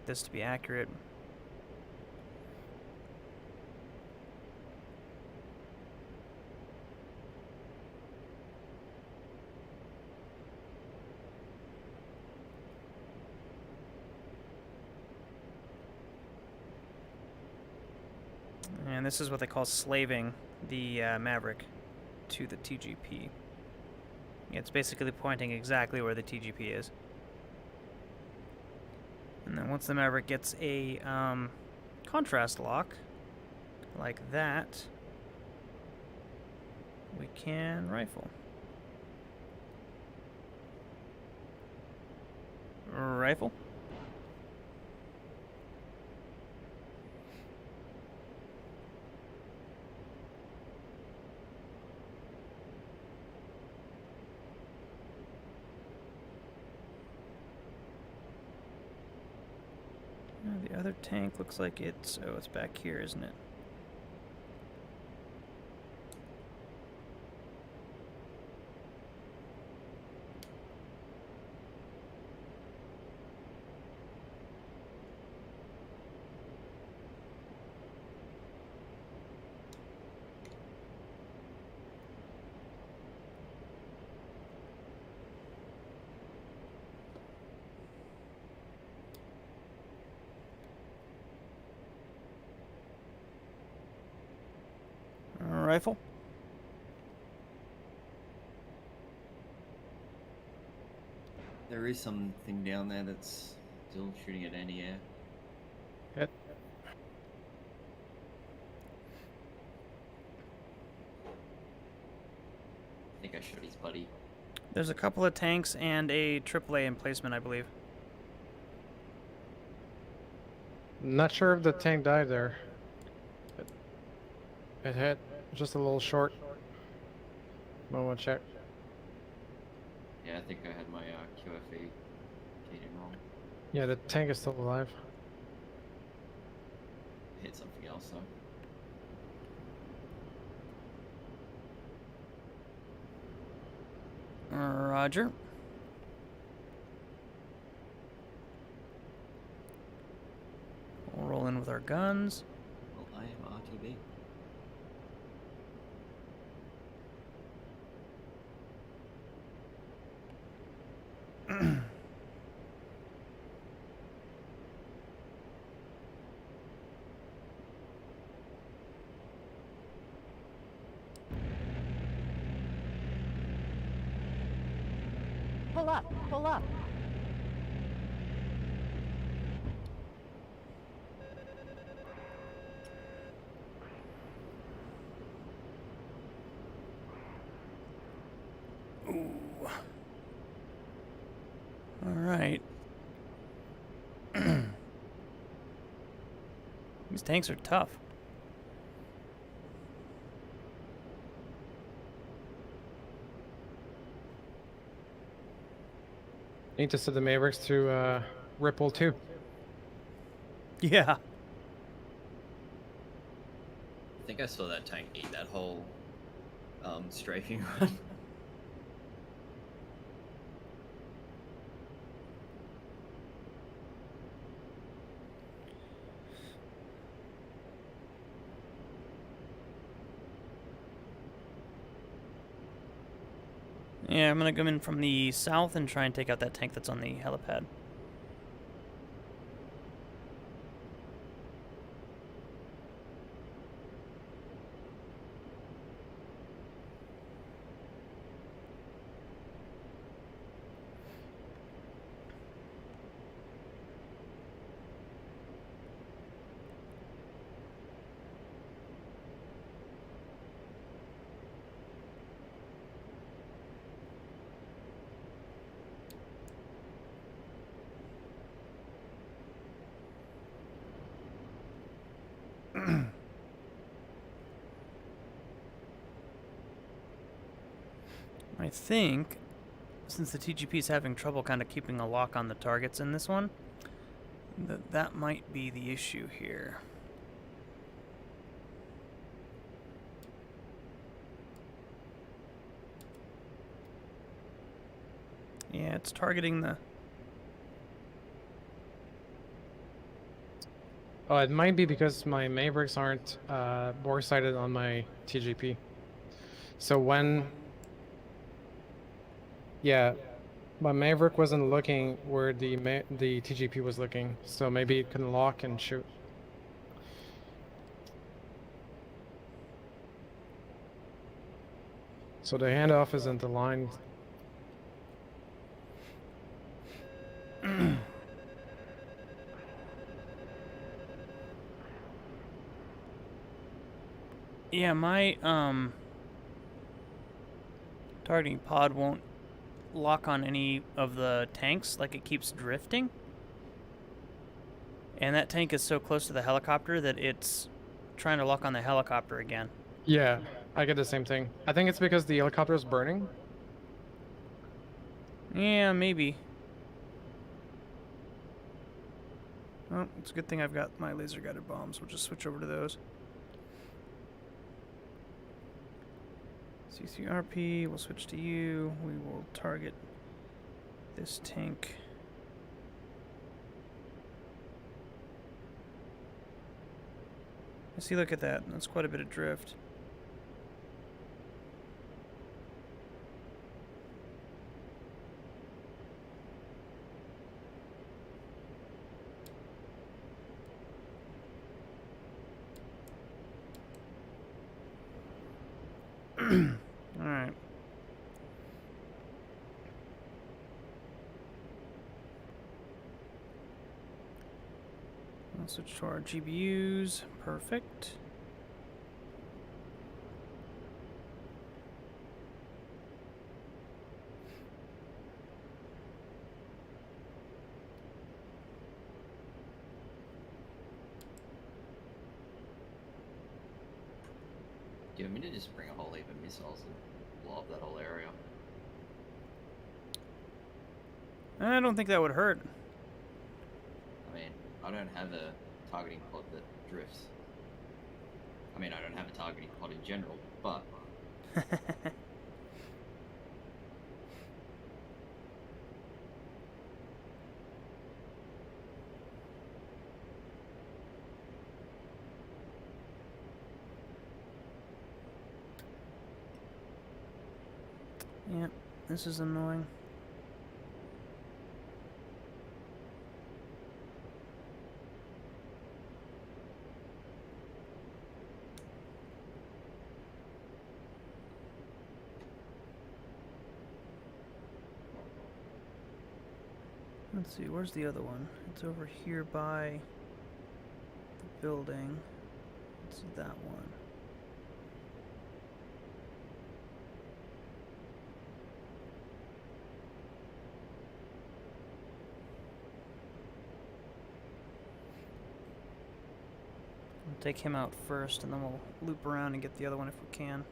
this to be accurate. And this is what they call slaving the Maverick to the TGP. It's basically pointing exactly where the TGP is. And then once the Maverick gets a contrast lock, like that, we can rifle. Rifle. The other tank looks like it's... Oh, it's back here, isn't it? Rifle. There is something down there that's still shooting at anti-air. Hit. I think I shot his buddy. There's a couple of tanks and a AAA emplacement, I believe. Not sure if the tank died there. It hit just a little short. Moment check. Yeah, I think I had my QFE keyed in wrong. Yeah, the tank is still alive. Hit something else though. Roger. We'll roll in with our guns. Well, I am RTB. Pull up, pull up. All right. These tanks are tough. Need to set the Mavericks to Ripple too. Yeah. I think I saw that tank eat that whole strafing run. Yeah, I'm gonna come in from the south and try and take out that tank that's on the helipad. I think, since the TGP is having trouble kind of keeping a lock on the targets in this one, that might be the issue here. Yeah, it's targeting the... Oh, it might be because my Mavericks aren't bore sighted on my TGP. So when... Yeah, my Maverick wasn't looking where the TGP was looking, so maybe it couldn't lock and shoot. So the handoff isn't aligned. Yeah, my targeting pod won't lock on any of the tanks, like it keeps drifting. And that tank is so close to the helicopter that it's trying to lock on the helicopter again. Yeah, I get the same thing. I think it's because the helicopter is burning. Yeah, maybe. Oh, it's a good thing I've got my laser guided bombs. We'll just switch over to those. CCRP, we'll switch to you. We will target this tank. See, look at that. That's quite a bit of drift. Alright. I'll switch to our GBUs. Perfect. Do you want me to just bring a whole heap of missiles and blow up that whole area? I don't think that would hurt. I mean, I don't have a targeting pod that drifts. I mean, I don't have a targeting pod in general, but... Yeah, this is annoying. Let's see, where's the other one? It's over here by the building. It's that one. We'll take him out first, and then we'll loop around and get the other one if we can.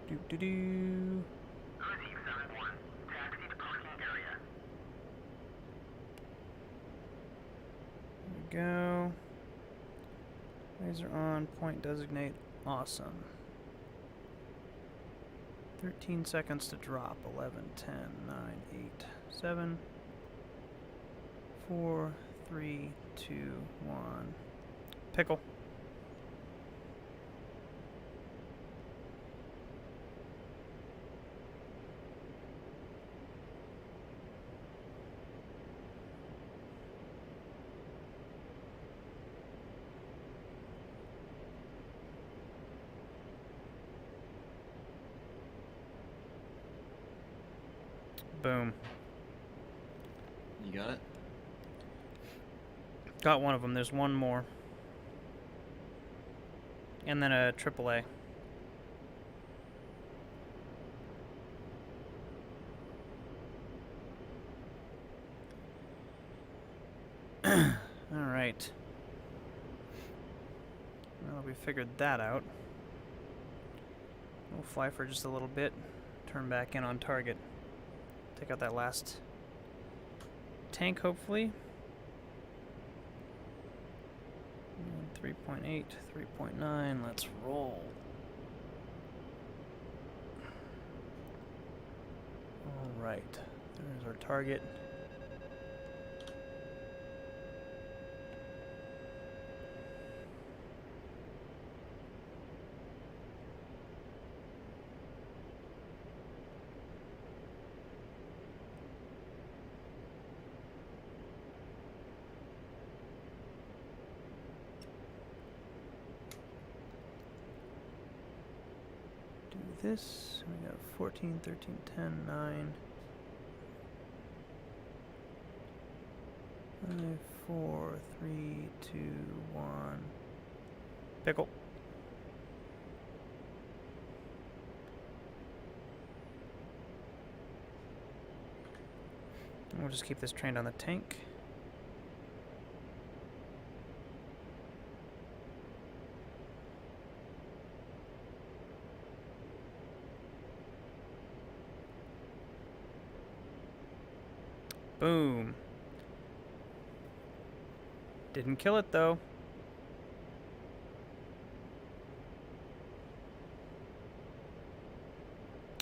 Doo-doo-doo. Receive 7-1. Taxi to parking area. There we go. Laser on, point designate. Awesome. 13 seconds to drop. 11, 10, 9, 8, 7, 4, 3, 2, 1. Pickle. Boom. You got it? Got one of them. There's one more. And then a AAA. Alright. Well, we figured that out. We'll fly for just a little bit. Turn back in on target. Take out that last tank, hopefully. 3.8, 3.9, let's roll. Alright, there's our target. This, we got 14, 13, 10, 9, 5, 4, 3, 2, 1. Pickle. And we'll just keep this trained on the tank. Boom. Didn't kill it, though.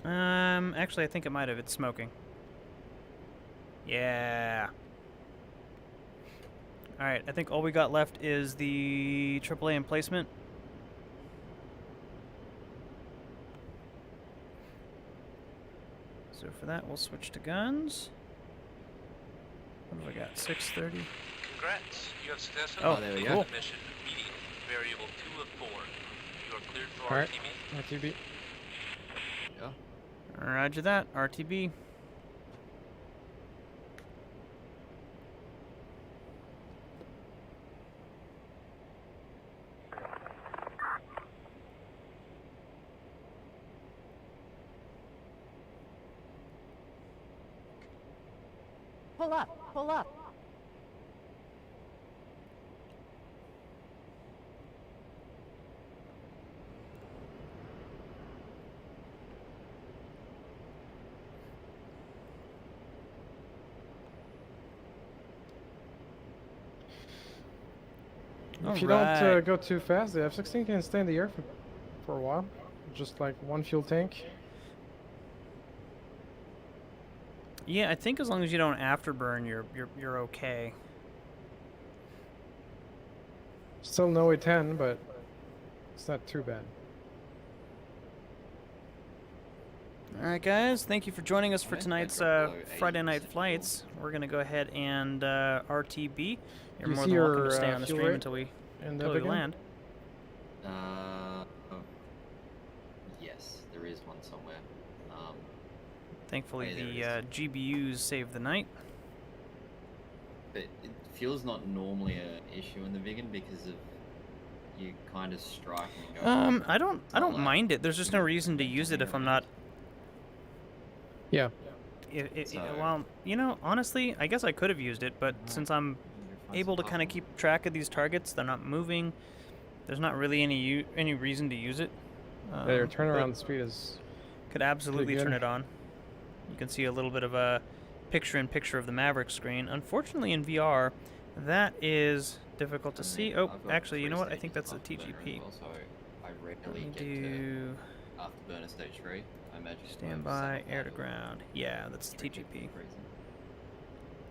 Actually, I think it might have. It's smoking. Yeah. Alright, I think all we got left is the AAA emplacement. So for that, we'll switch to guns. What have I got? 630. Congrats. You have successfully Oh, there we completed go. the mission immediately. Variable 2 of 4. You are cleared for Alright. RTB. RTB. Yeah. Roger that. RTB. Pull up, pull up. If you don't go too fast, the F-16 can stay in the air for a while. Just like one fuel tank. Yeah, I think as long as you don't afterburn, you're okay. Still no A10, but it's not too bad. All right, guys. Thank you for joining us for Alright, tonight's that dropped below Friday night 80% flights. We're gonna go ahead and RTB. You're You more see than welcome your, to stay on the fuel stream rate until we And land. Oh, yes, there is one somewhere. Thankfully, Hey, there the GBUs saved the night. But fuel's not normally an issue in the Vigan because of you kind of striking and going. I don't Not like mind it. There's just no reason to use it if I'm not. Yeah. So- Well, you know, honestly, I guess I could have used it, but since I'm able to kind of keep track of these targets, they're not moving. There's not really any reason to use it. Yeah, your But turnaround speed is could absolutely good. turn it on. You can see a little bit of a picture-in-picture of the Maverick screen. Unfortunately, in VR, that is difficult to see. Oh, I've got actually, you know what? I 3 think that's a stages TGP. afterburner as well, so I Let regularly me get to do afterburner stage 3. I imagine standby, air to ground. Yeah, that's the TGP. Reason.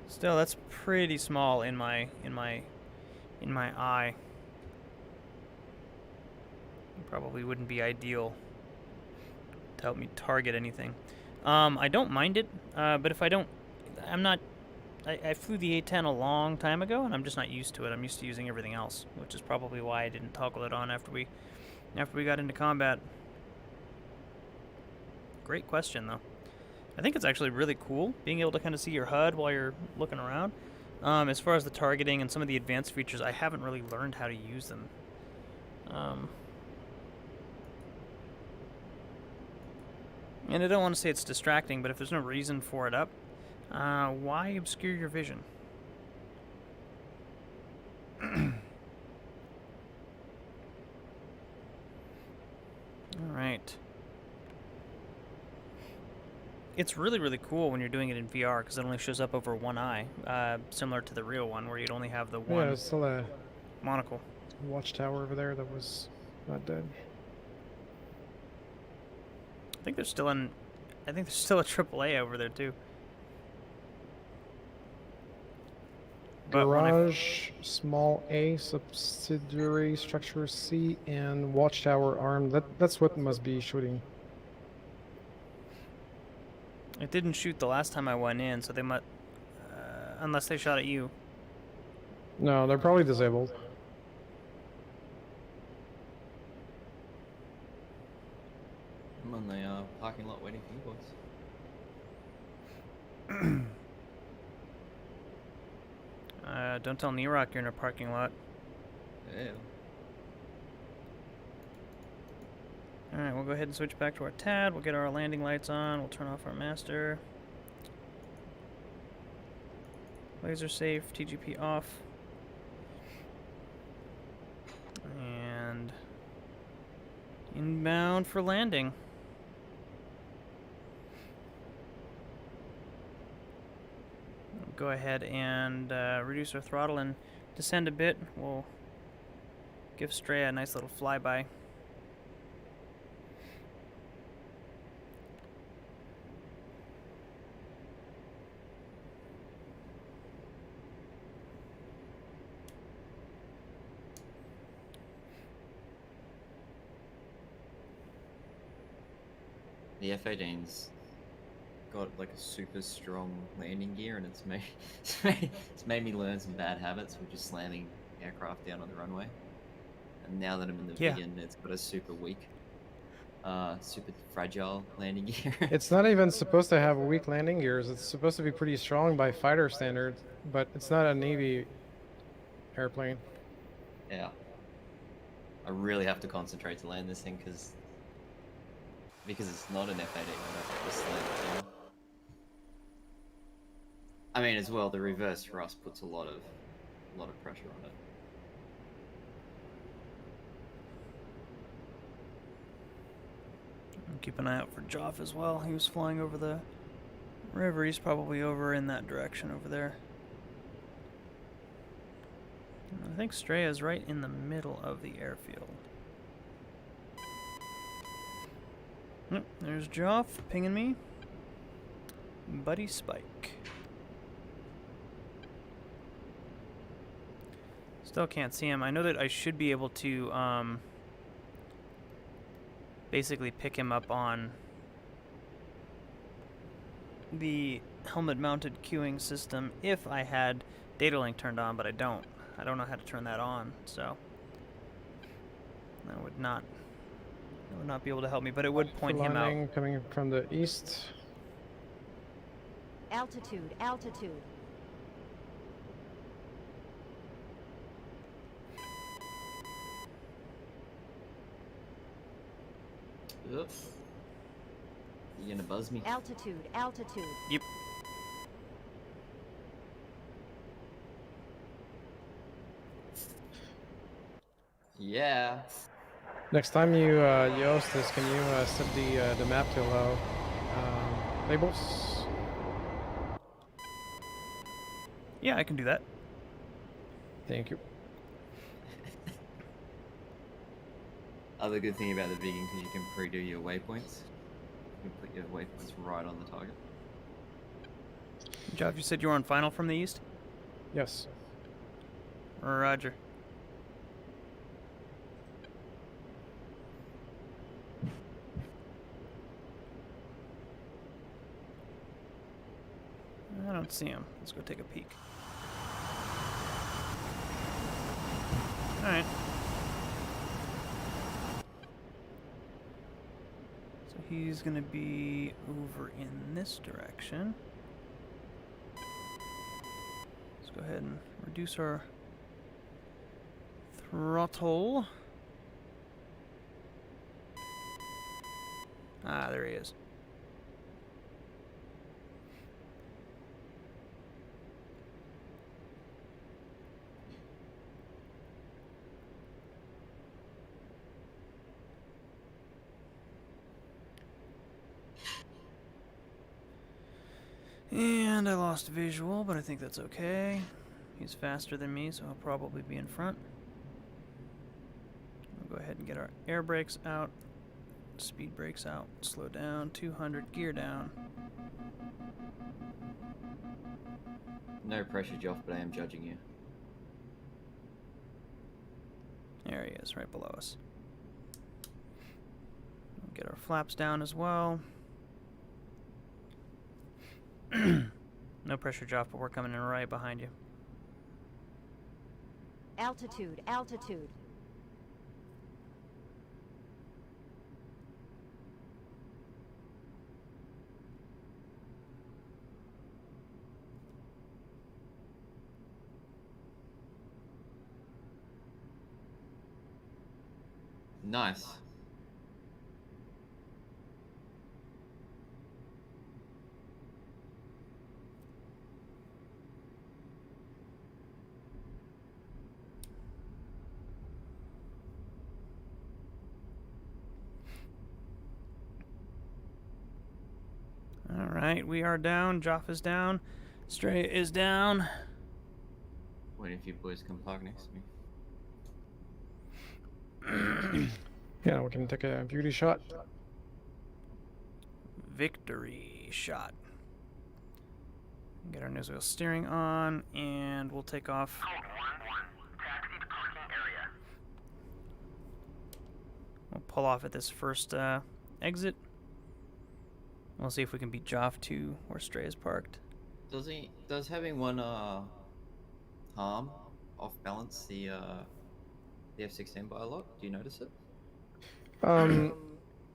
Still, that's pretty small in my eye. Probably wouldn't be ideal to help me target anything. I don't mind it, but if I don't, I'm not. I flew the A10 a long time ago, and I'm just not used to it. I'm used to using everything else, which is probably why I didn't toggle it on after we got into combat. Great question, though. I think it's actually really cool being able to kind of see your HUD while you're looking around. As far as the targeting and some of the advanced features, I haven't really learned how to use them. And I don't want to say it's distracting, but if there's no reason for it up, why obscure your vision? Alright. It's really, really cool when you're doing it in VR because it only shows up over one eye, similar to the real one where you'd only have the yeah. one There's still a monocle. watchtower over there that was not dead. I think there's still a AAA over there too. But when I Garage, small A, subsidiary structure C, and watchtower arm. That's what must be shooting. it didn't shoot the last time I went in, so they might, unless they shot at you. No, they're probably disabled. I'm on the parking lot waiting for you boys. Don't tell Nerock you're in a parking lot. Yeah. Alright, we'll go ahead and switch back to our TAD. We'll get our landing lights on. We'll turn off our master. Laser safe, TGP off. And inbound for landing. go ahead and reduce our throttle and descend a bit. We'll give Straya a nice little flyby. The F-18's got like a super strong landing gear, and it's made it's made me learn some bad habits, which is slamming aircraft down on the runway. And now that I'm in the Yeah. vegan, it's got a super weak, super fragile landing gear. It's not even supposed to have weak landing gears. It's supposed to be pretty strong by fighter standards, but it's not a Navy airplane. Yeah. I really have to concentrate to land this thing because it's not an F-18. I have to just slam it down. I mean, as well, the reverse thrust puts a lot of pressure on it. Keep an eye out for Joff as well. He was flying over the river. He's probably over in that direction over there. I think Straya's right in the middle of the airfield. Yep, there's Joff pinging me. Buddy Spike. Still can't see him. I know that I should be able to basically pick him up on the helmet mounted queuing system if I had data link turned on, but I don't. I don't know how to turn that on, so that would not be able to help me, but it would point him out. Landing coming from the east. Altitude, altitude. Oops. You gonna buzz me? Altitude, altitude. Yep. Yeah. Next time you host this, can you set the map to allow labels? Yeah, I can do that. Thank you. Other good thing about the vegan, because you can pre-do your waypoints. You can put your waypoints right on the target. Joff, you said you were on final from the east? Yes. Roger. I don't see him. Let's go take a peek. Alright. So he's gonna be over in this direction. Let's go ahead and reduce our throttle. Ah, there he is. And I lost visual, but I think that's okay. He's faster than me, so he'll probably be in front. We'll go ahead and get our air brakes out, speed brakes out, slow down, 200, gear down. No pressure, Joff, but I am judging you. There he is, right below us. We'll get our flaps down as well. No pressure, Joff, but we're coming in right behind you. Altitude, altitude. Nice. Alright, we are down. Joff is down. Stray is down. Waiting if you boys come park next to me. Yeah, we can take a beauty shot. Victory shot. Get our nose wheel steering on, and we'll take off. Code 1-1. Taxi to parking area. We'll pull off at this first exit. We'll see if we can beat Joff to where Stray is parked. Does having one arm off balance the F-16 by a lot? Do you notice it?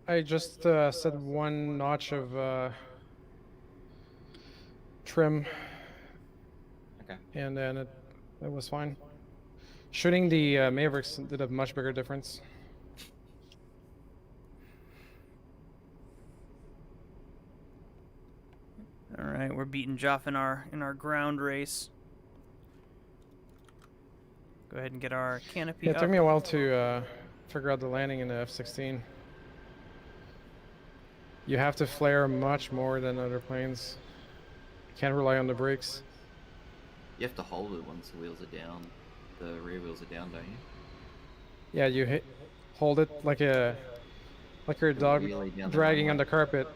I just set one notch of trim, Okay. and then it was fine. Shooting the Mavericks did a much bigger difference. All right, we're beating Joff in our ground race. Go ahead and get our canopy Yeah, it up. took me a while to figure out the landing in the F-16. You have to flare much more than other planes. Can't rely on the brakes. You have to hold it once the wheels are down. The rear wheels are down, don't you? Yeah, you hold it like your dog Really down the dragging on runway. the carpet.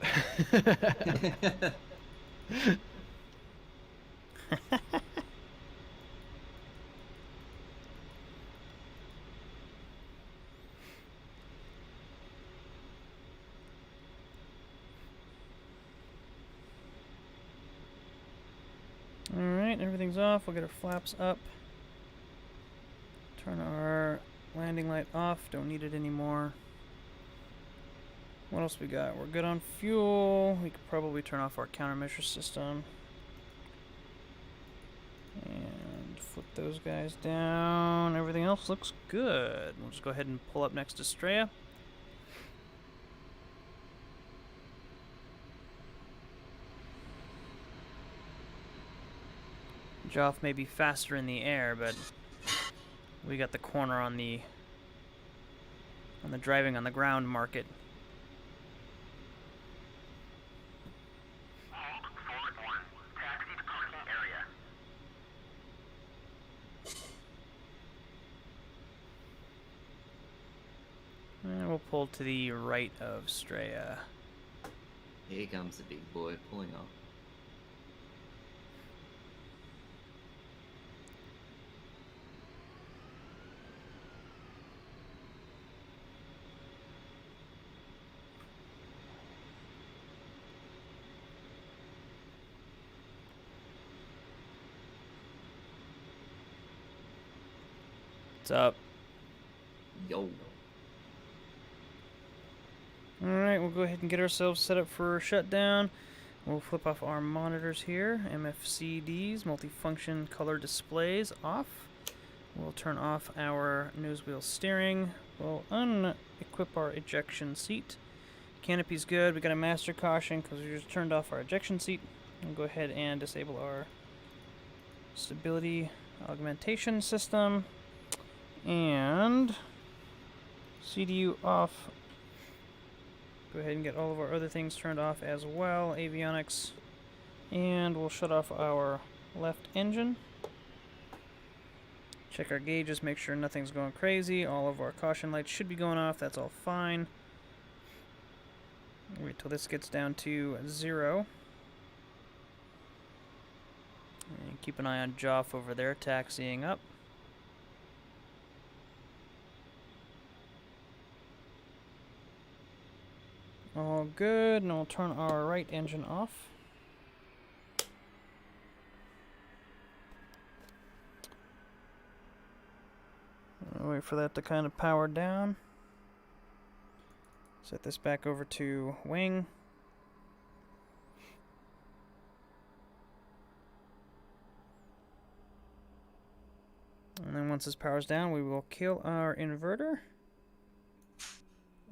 All right, everything's off. We'll get our flaps up. Turn our landing light off. Don't need it anymore. What else we got? We're good on fuel. We could probably turn off our countermeasure system. And flip those guys down. Everything else looks good. We'll just go ahead and pull up next to Straya. Joff may be faster in the air, but we got the corner on the driving on the ground market. Hold forward 1. Taxi to parking area. And we'll pull to the right of Straya. Here comes the big boy pulling up. What's up? Yo. Alright, we'll go ahead and get ourselves set up for shutdown. We'll flip off our monitors here. MFCDs, multifunction color displays, off. We'll turn off our nose wheel steering. We'll unequip our ejection seat. Canopy's good. We got a master caution because we just turned off our ejection seat. We'll go ahead and disable our stability augmentation system. And CDU off. Go ahead and get all of our other things turned off as well. Avionics. And we'll shut off our left engine. Check our gauges, make sure nothing's going crazy. All of our caution lights should be going off. That's all fine. Wait till this gets down to 0. And keep an eye on Joff over there taxiing up. All good, and we'll turn our right engine off. I'll wait for that to kind of power down. Set this back over to wing. And then once this powers down, we will kill our inverter.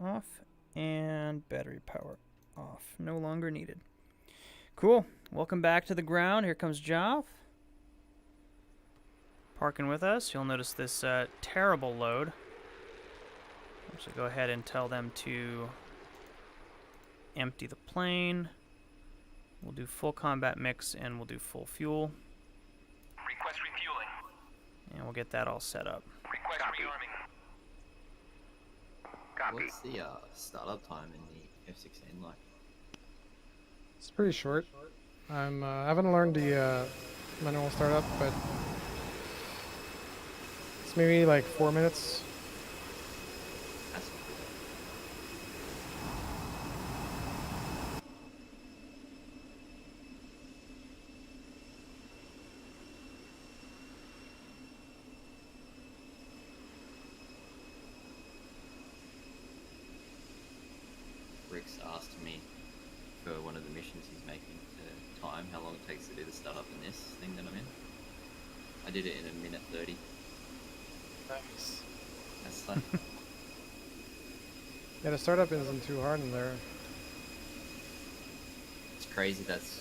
Off. And battery power off. No longer needed. Cool. Welcome back to the ground. Here comes Joff. Parking with us. You'll notice this terrible load. So go ahead and tell them to empty the plane. We'll do full combat mix and we'll do full fuel. Request refueling. And we'll get that all set up. Request rearming. Copy. What's the startup time in the F-16 like? It's pretty short. I haven't learned the manual startup, but it's maybe like 4 minutes. That's not good. Rick's asked me for one of the missions he's making to time how long it takes to do the startup in this thing that I'm in. I did it in 1:30. Nice. That's like Yeah, the startup isn't too hard in there. it's crazy. That's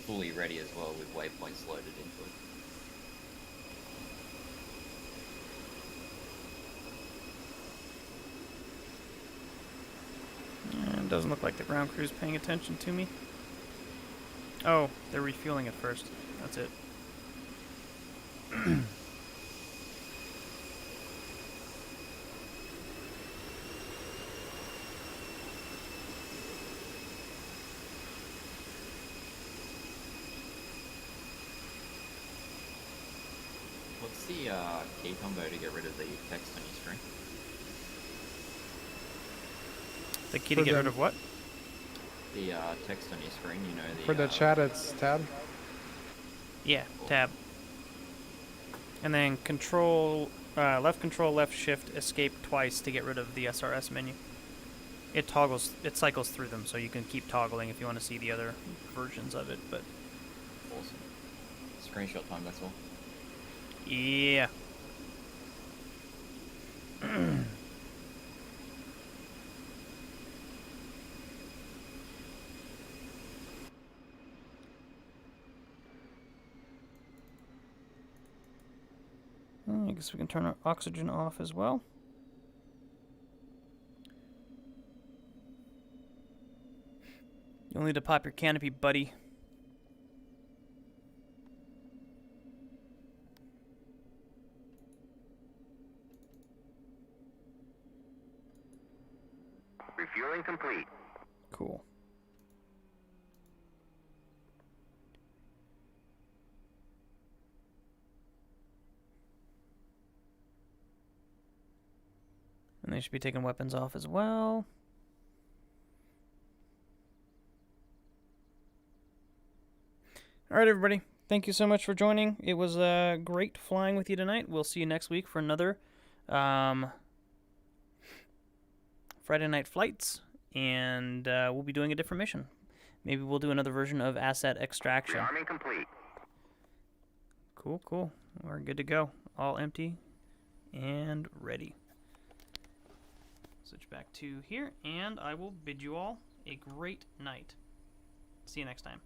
fully ready as well with waypoints loaded into it. It doesn't look like the ground crew's paying attention to me. Oh, they're refueling it first. That's it. What's the key combo to get rid of the text on your screen? The key to For get rid the- of what? The text on your screen, you know, the For the chat, it's tab. Yeah, tab. And then control, left shift, escape twice to get rid of the SRS menu. It cycles through them, so you can keep toggling if you want to see the other versions of it, but awesome. Screenshot time, that's all. yeah. I guess we can turn our oxygen off as well. You'll need to pop your canopy, buddy. Refueling complete. Cool. And they should be taking weapons off as well. Alright, everybody. Thank you so much for joining. It was great flying with you tonight. We'll see you next week for another Friday night flights. And we'll be doing a different mission. Maybe we'll do another version of asset extraction. Rearming complete. Cool, cool. We're good to go. All empty and ready. Switch back to here, and I will bid you all a great night. See you next time.